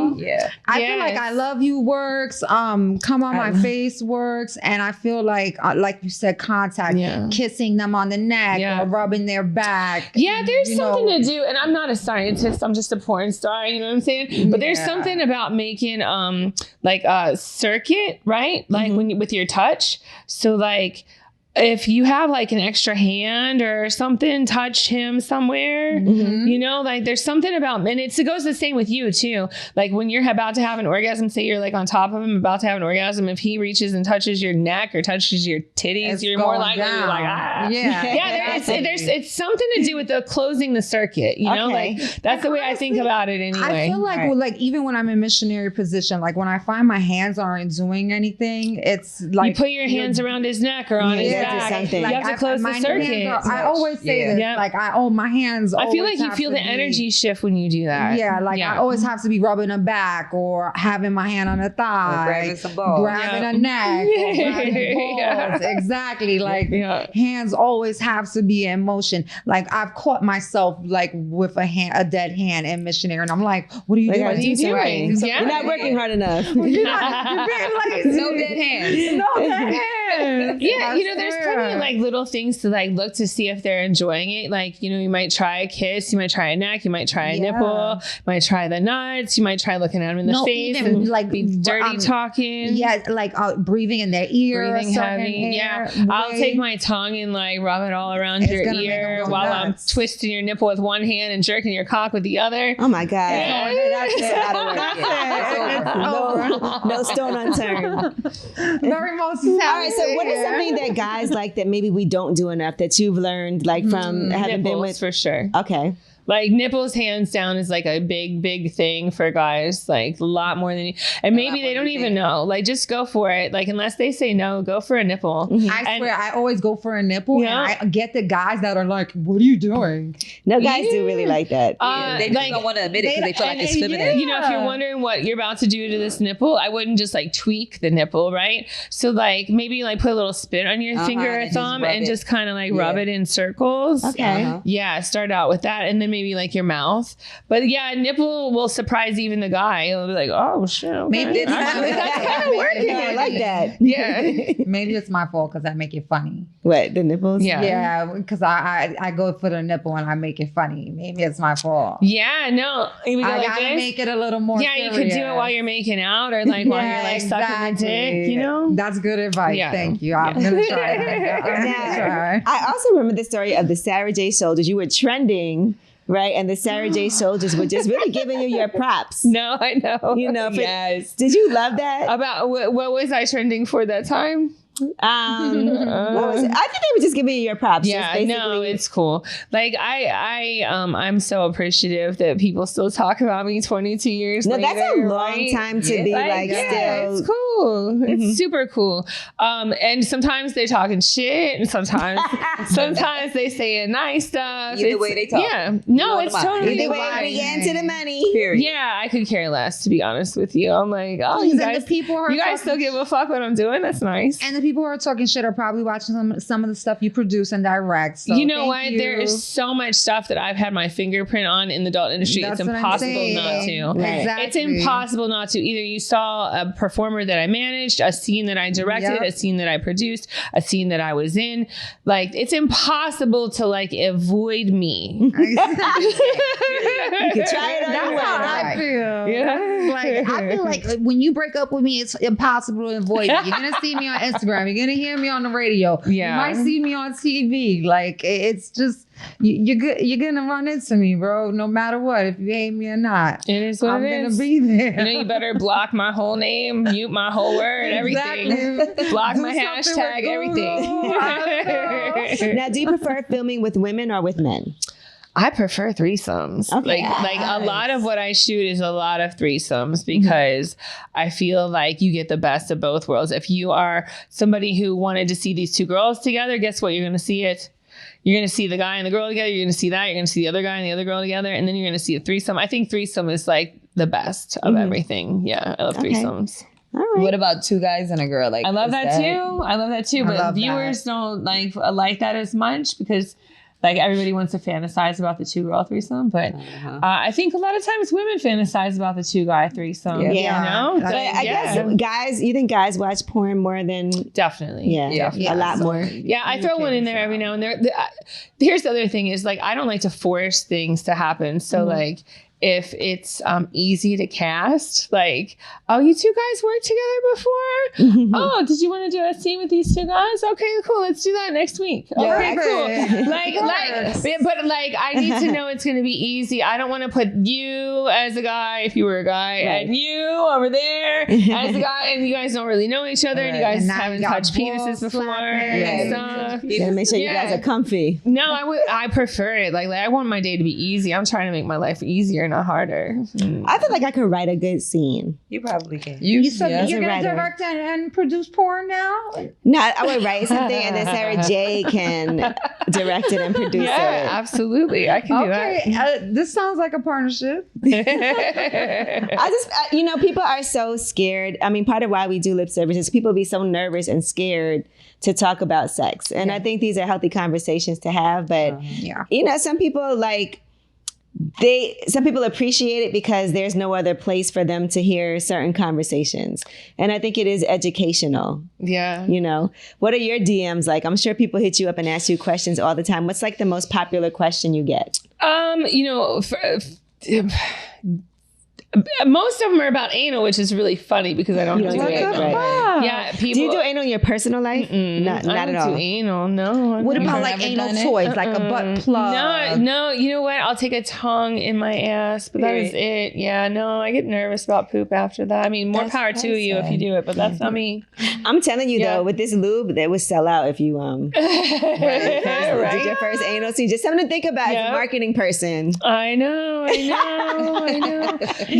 I feel like I love you works. Come on my face works, and I feel like you said, contact, kissing them on the neck or rubbing their back. Yeah, there's something to do, and I'm not a scientist. I'm just a porn star. You know what I'm saying? But there's something about making like a circuit, right? Like when you, with your touch. So like, if you have like an extra hand or something, touch him somewhere, you know, like there's something about, and it goes the same with you too. Like when you're about to have an orgasm, say you're like on top of him, about to have an orgasm, if he reaches and touches your neck or touches your titties, you're more likely to be like, ah. It's something to do with the closing the circuit, you know, like that's the way I think about it anyway. I feel like, like even when I'm in missionary position, like when I find my hands aren't doing anything, it's like you put your hands around his neck or on his back. Something. Like you have to close the circuit. I always say this, like my hands. I feel like you feel the energy shift when you do that. Yeah, like I always have to be rubbing a back or having my hand on a thigh, or grabbing some balls, grabbing a neck, or grabbing balls. Exactly, like hands always have to be in motion. Like I've caught myself like with a dead hand in missionary, and I'm like, "What are you doing? What are you doing? You're not working hard enough. You're being lazy. No dead hands. No dead hands. Yeah, there's plenty of like little things to like look to see if they're enjoying it. Like, you might try a kiss, you might try a neck, you might try a nipple, you might try the nuts, you might try looking at them in the face and like be dirty talking. Yeah, like breathing in their ear. Breathing heavy. Yeah. I'll take my tongue and like rub it all around your ear while I'm twisting your nipple with one hand and jerking your cock with the other. Oh my God. No stone unturned. Very most. All right, so what is something that guys like that maybe we don't do enough that you've learned like from having been with? For sure. Okay. Like nipples, hands down, is like a big thing for guys. Like a lot more than and maybe they don't even know. Like just go for it. Like unless they say no, go for a nipple. I swear, I always go for a nipple, and I get the guys that are like, "What are you doing?" No, guys do really like that. They just don't want to admit it because they feel like it's feminine. If you're wondering what you're about to do to this nipple, I wouldn't just like tweak the nipple, right? So like maybe like put a little spit on your finger or thumb and just kind of like rub it in circles. Okay. Yeah, start out with that, and then maybe like your mouth. But yeah, nipple will surprise even the guy. He'll be like, "Oh shit, okay. Maybe it's that's kind of working." I like that. Yeah. Maybe it's my fault because I make it funny. What, the nipples? Yeah, because I go for the nipple and I make it funny. Maybe it's my fault. Yeah, no. I gotta make it a little more you could do it while you're making out or like while you're like sucking the dick, That's good advice. Yeah. Thank you. I'm gonna try that. I also remember the story of the Sara Jay soldiers. You were trending, right? And the Sara Jay soldiers were just really giving you your props. No, I know. Yes. Did you love that? About what was I trending for that time? What was it? I think they were just giving you your props. Yeah, no, it's cool. Like I'm so appreciative that people still talk about me 22 years later. That's a long time to be like still. It's cool. It's super cool. And sometimes they're talking shit, and sometimes they saying nice stuff. Either way they talk. Yeah, no, it's totally either way we get into the money. Period. Yeah, I could care less, to be honest with you. I'm like, you guys still give a fuck what I'm doing. That's nice. And the people who are talking shit are probably watching some of the stuff you produce and direct. So you know what? There is so much stuff that I've had my fingerprint on in the adult industry. It's impossible not to. Right. Exactly. It's impossible not to. Either you saw a performer that I managed, a scene that I directed, a scene that I produced, a scene that I was in. Like, it's impossible to like avoid me. You can try it on your way. That's how I feel. Yeah. Like, I feel like when you break up with me, it's impossible to avoid me. You're gonna see me on Instagram. You're gonna hear me on the radio. Yeah. You might see me on TV. Like, it's just you're gonna run into me, bro. No matter what, if you hate me or not, it is what I'm it gonna is. be there. You better block my whole name, mute my whole word, everything. Block my hashtag, everything. Now, do you prefer filming with women or with men? I prefer threesomes. Okay. Like a lot of what I shoot is a lot of threesomes because I feel like you get the best of both worlds. If you are somebody who wanted to see these two girls together, guess what? You're going to see it. You're going to see the guy and the girl together. You're going to see that. You're going to see the other guy and the other girl together. And then you're going to see a threesome. I think threesome is like the best of everything. Yeah, I love threesomes. All right. What about two guys and a girl? Like, I love that too. But viewers don't like that as much because like everybody wants to fantasize about the 2-girl threesome, but I think a lot of times women fantasize about the 2-guy threesome. Yeah. You know? But I guess guys, you think guys watch porn more than... Definitely. Yeah. A lot more. Yeah, I throw one in there every now and then. Here's the other thing is like, I don't like to force things to happen. So like, if it's easy to cast, like, oh, you two guys worked together before? Oh, did you want to do a scene with these two guys? Okay, cool. Let's do that next week. All right, cool. But I need to know it's going to be easy. I don't want to put you as a guy, if you were a guy, and you over there as a guy, and you guys don't really know each other, and you guys haven't touched penises before. And stuff. You gotta make sure you guys are comfy. No, I prefer it. Like I want my day to be easy. I'm trying to make my life easier, not harder. I feel like I could write a good scene. You probably can. You said you're going to direct and produce porn now? No, I would write something and then Sara Jay can direct it and produce it. Yeah, absolutely. I can do that. This sounds like a partnership. I just, people are so scared. I mean, part of why we do lip service is people be so nervous and scared to talk about sex. And I think these are healthy conversations to have. But, some people some people appreciate it because there's no other place for them to hear certain conversations. And I think it is educational. Yeah. You know, what are your DMs like? I'm sure people hit you up and ask you questions all the time. What's like the most popular question you get? You know, most of them are about anal, which is really funny because I don't do it. Right. Yeah, people. Do you do anal in your personal life? Not at all. Do anal. No. What about like anal toys, like a butt plug? No. You know what? I'll take a tongue in my ass, but that is it. Yeah. No, I get nervous about poop after that. I mean, more power to you if you do it, but that's not me. I'm telling you though, with this lube, they would sell out if you did your first anal scene. Just something to think about as a marketing person. I know.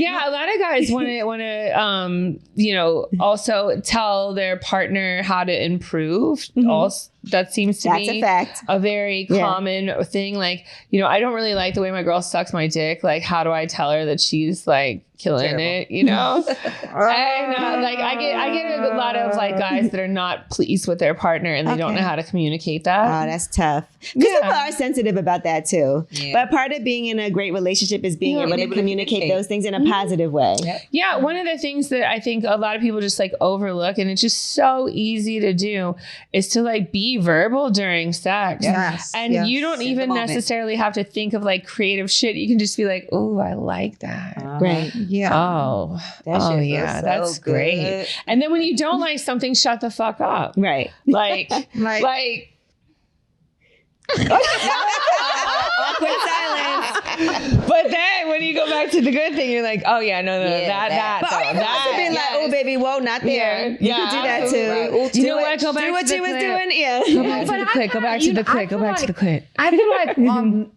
Yeah, a lot of guys want to, also tell their partner how to improve. Also, that seems to be a very common thing. Like, I don't really like the way my girl sucks my dick. Like, how do I tell her that she's like killing it? And I get a lot of like guys that are not pleased with their partner and they don't know how to communicate that. Oh, that's tough. Because people are sensitive about that too. Yeah. But part of being in a great relationship is being able to communicate those things in a positive way. Yeah, one of the things that I think a lot of people just like overlook, and it's just so easy to do, is to like be verbal during sex. Yes. And you don't even necessarily have to think of like creative shit. You can just be like, oh, I like that. Right. Yeah. Oh, yeah, that's great. And then when you don't like something, shut the fuck up. Right. Like. Awkward silence. But then when you go back to the good thing, you're like, oh yeah, no, that. But you can also be like, oh baby, whoa, not there. You could do that too. Right. You know what? Go back do what to you was clip. doing. Yeah. Go back to the clip. Go back to the clip. Go back to the clip. I feel like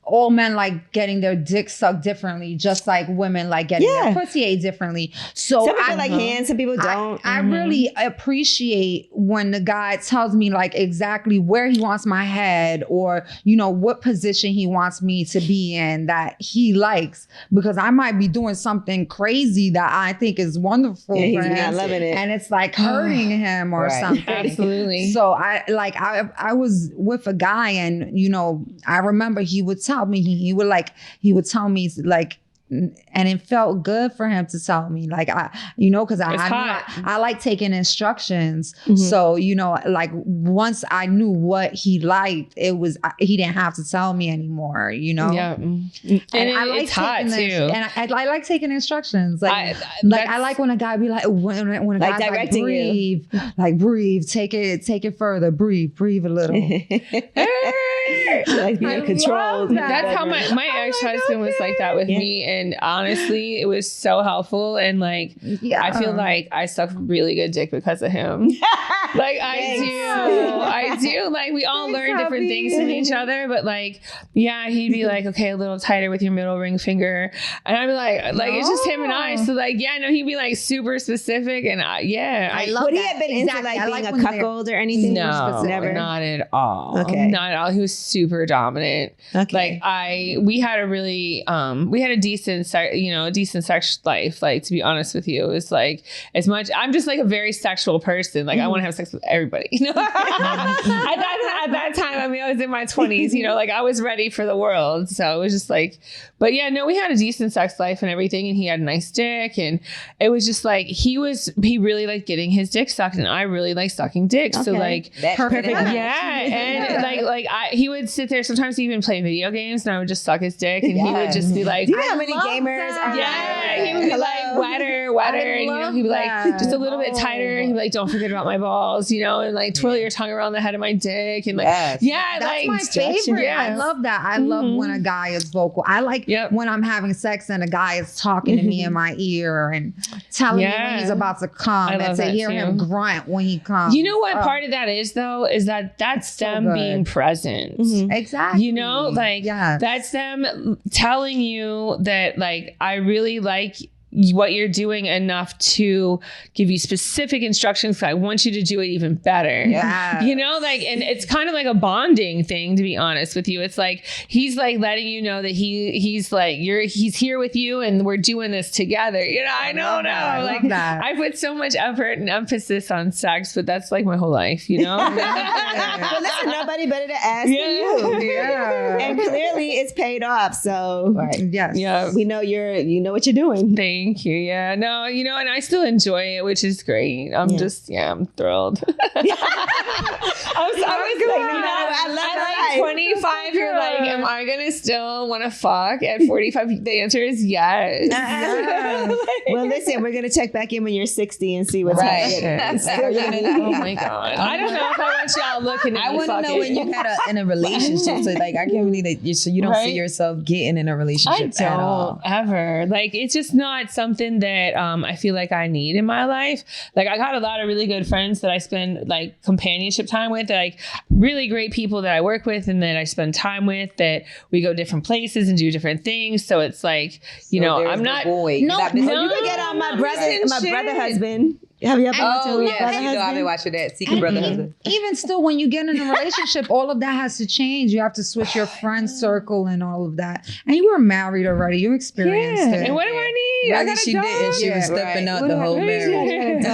all men like getting their dick sucked differently, just like women like getting their pussy ate differently. So some people like hands, some people don't. I really appreciate when the guy tells me like exactly where he wants my head, or what position he wants me to be in that he likes, because I might be doing something crazy that I think is wonderful for he's him, not loving it, and it's like hurting him or something. Absolutely. So I was with a guy, and I remember he would tell me he would tell me like, and it felt good for him to tell me, like, because I like taking instructions. So, like once I knew what he liked, he didn't have to tell me anymore, Yeah. And I like it's hot too. And I like taking instructions. Like, I like when a guy be like, when a guy's like, breathe, take it further, breathe a little. Like being controlled. That's how my ex-husband was like that with me, and honestly, it was so helpful. And like, I feel like I suck really good dick because of him. Like I do. Like we all learn different things from each other, but like, he'd be like, okay, a little tighter with your middle ring finger, and I'd be like it's just him and I. So like, he'd be like super specific, and I love. Would he have been into like being a cuckold or anything? No, never. Not at all. Okay, not at all. He was super dominant. Okay. Like we had a really we had a decent sex life. Like, to be honest with you, it was like, as much, I'm just like a very sexual person. Like I want to have sex with everybody. At that time, I mean, I was in my 20s. Like I was ready for the world. So it was just like, but we had a decent sex life and everything, and he had a nice dick, and it was just like he really liked getting his dick sucked, and I really like sucking dick. Okay. So like perfect. And he would sit there. Sometimes he even play video games, and I would just suck his dick, and he would just be like, "Do you know how many gamers are?" Yeah, he would be like, wetter, and he'd be like, just a little bit tighter. He'd be like, "Don't forget about my balls," and like twirl your tongue around the head of my dick, and like, that's like my favorite. Yeah. I love that. I love when a guy is vocal. I like when I'm having sex and a guy is talking to me in my ear and telling me when he's about to come, and to hear him grunt when he comes. You know what part of that is though? Is that's them being present. Exactly. That's them telling you that like, I really like what you're doing enough to give you specific instructions. I want you to do it even better. Yeah. You know, like, and it's kind of like a bonding thing, to be honest with you. It's like, he's like letting you know that he's here with you and we're doing this together. You know, I don't know. Like, I put so much effort and emphasis on sex, but that's like my whole life, you know? Well, listen, nobody better to ask than you. Yeah. And clearly it's paid off. So Yes. Yeah. we know you know what you're doing. Thank you. Yeah. No, you know, and I still enjoy it, which is great. I'm thrilled. I love 25, you're like, am I going to still want to fuck? At 45, the answer is yes. Well, listen, we're going to check back in when you're 60 and see what's happening. Oh my God. I don't know if I want y'all looking at me. I want to know when you got in a relationship. So like, I can't believe that you don't see yourself getting in a relationship at all. Ever. Like, it's just not something that I feel like I need in my life. Like, I got a lot of really good friends that I spend like companionship time with, like really great people that I work with and that I spend time with, that we go different places and do different things. So it's like, you know, I'm not. You can get on my brother husband. Have you ever I've been watching that Secret Brother Husband. Even still, when you get in a relationship, all of that has to change. You have to switch your friend circle and all of that. And you were married already. You experienced it. And what do I need? Really, she didn't. She was stepping out the whole marriage.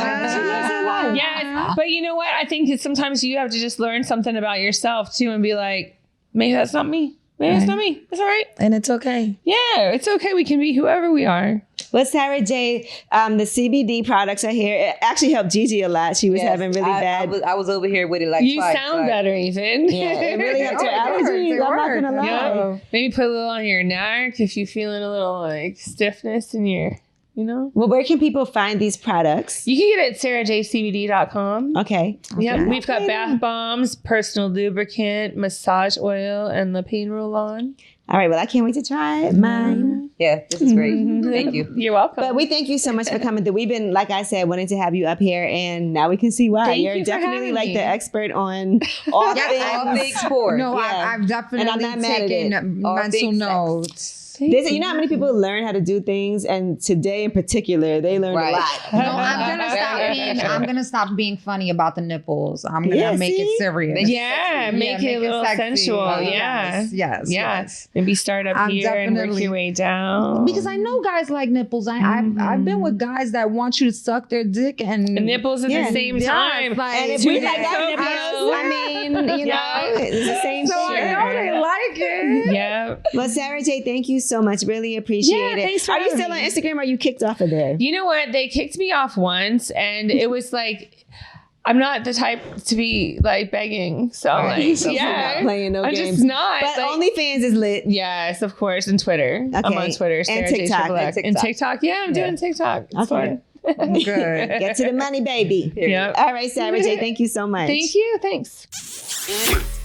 Yes, but you know what? I think sometimes you have to just learn something about yourself too, and be like, maybe that's not me. Maybe it's not me. It's all right. And it's okay. Yeah, it's okay. We can be whoever we are. Well, Sara Jay, the CBD products are here. It actually helped Gigi a lot. She was having really bad. I was over here with it like you twice. Sound better, even. Yeah, it really helped her allergies. I'm not gonna lie. Yeah. Maybe put a little on your neck if you're feeling a little like stiffness in your, you know. Well, where can people find these products? You can get it at sarajcbd.com. Okay. Yeah, we've got bath bombs, personal lubricant, massage oil, and the pain roll-on. All right. Well, I can't wait to try mine. Yeah, this is great. Thank you. You're welcome. But we thank you so much for coming through. We've been, like I said, wanting to have you up here, and now we can see why. You're definitely like the expert on all things sport. No, I've definitely taken mental notes. You know how many people learn how to do things, and today in particular, they learned a lot. No, I'm gonna stop being funny about the nipples. I'm gonna make it serious. Yeah, make it a little sensual. Yes. Maybe start up here and work your way down. Because I know guys like nipples. I've been with guys that want you to suck their dick and nipples at the same time. And if we like that nipples, I mean, you know, it's the same shit. I know they like it. Yeah. Well, Sara Jay, thank you so much. Really appreciate it. Thanks for Are you still on Instagram or are you kicked off of there? You know what? They kicked me off once and it was like, I'm not the type to be like begging. So like, so not playing no games. I'm just not. But like, OnlyFans is lit. Yes, of course. And Twitter. Okay. I'm on Twitter. And TikTok. And TikTok. Yeah, I'm doing TikTok. It's fun. Good. Get to the money, baby. Yeah. All right, Sara Jay, thank you so much. Thank you. Thanks.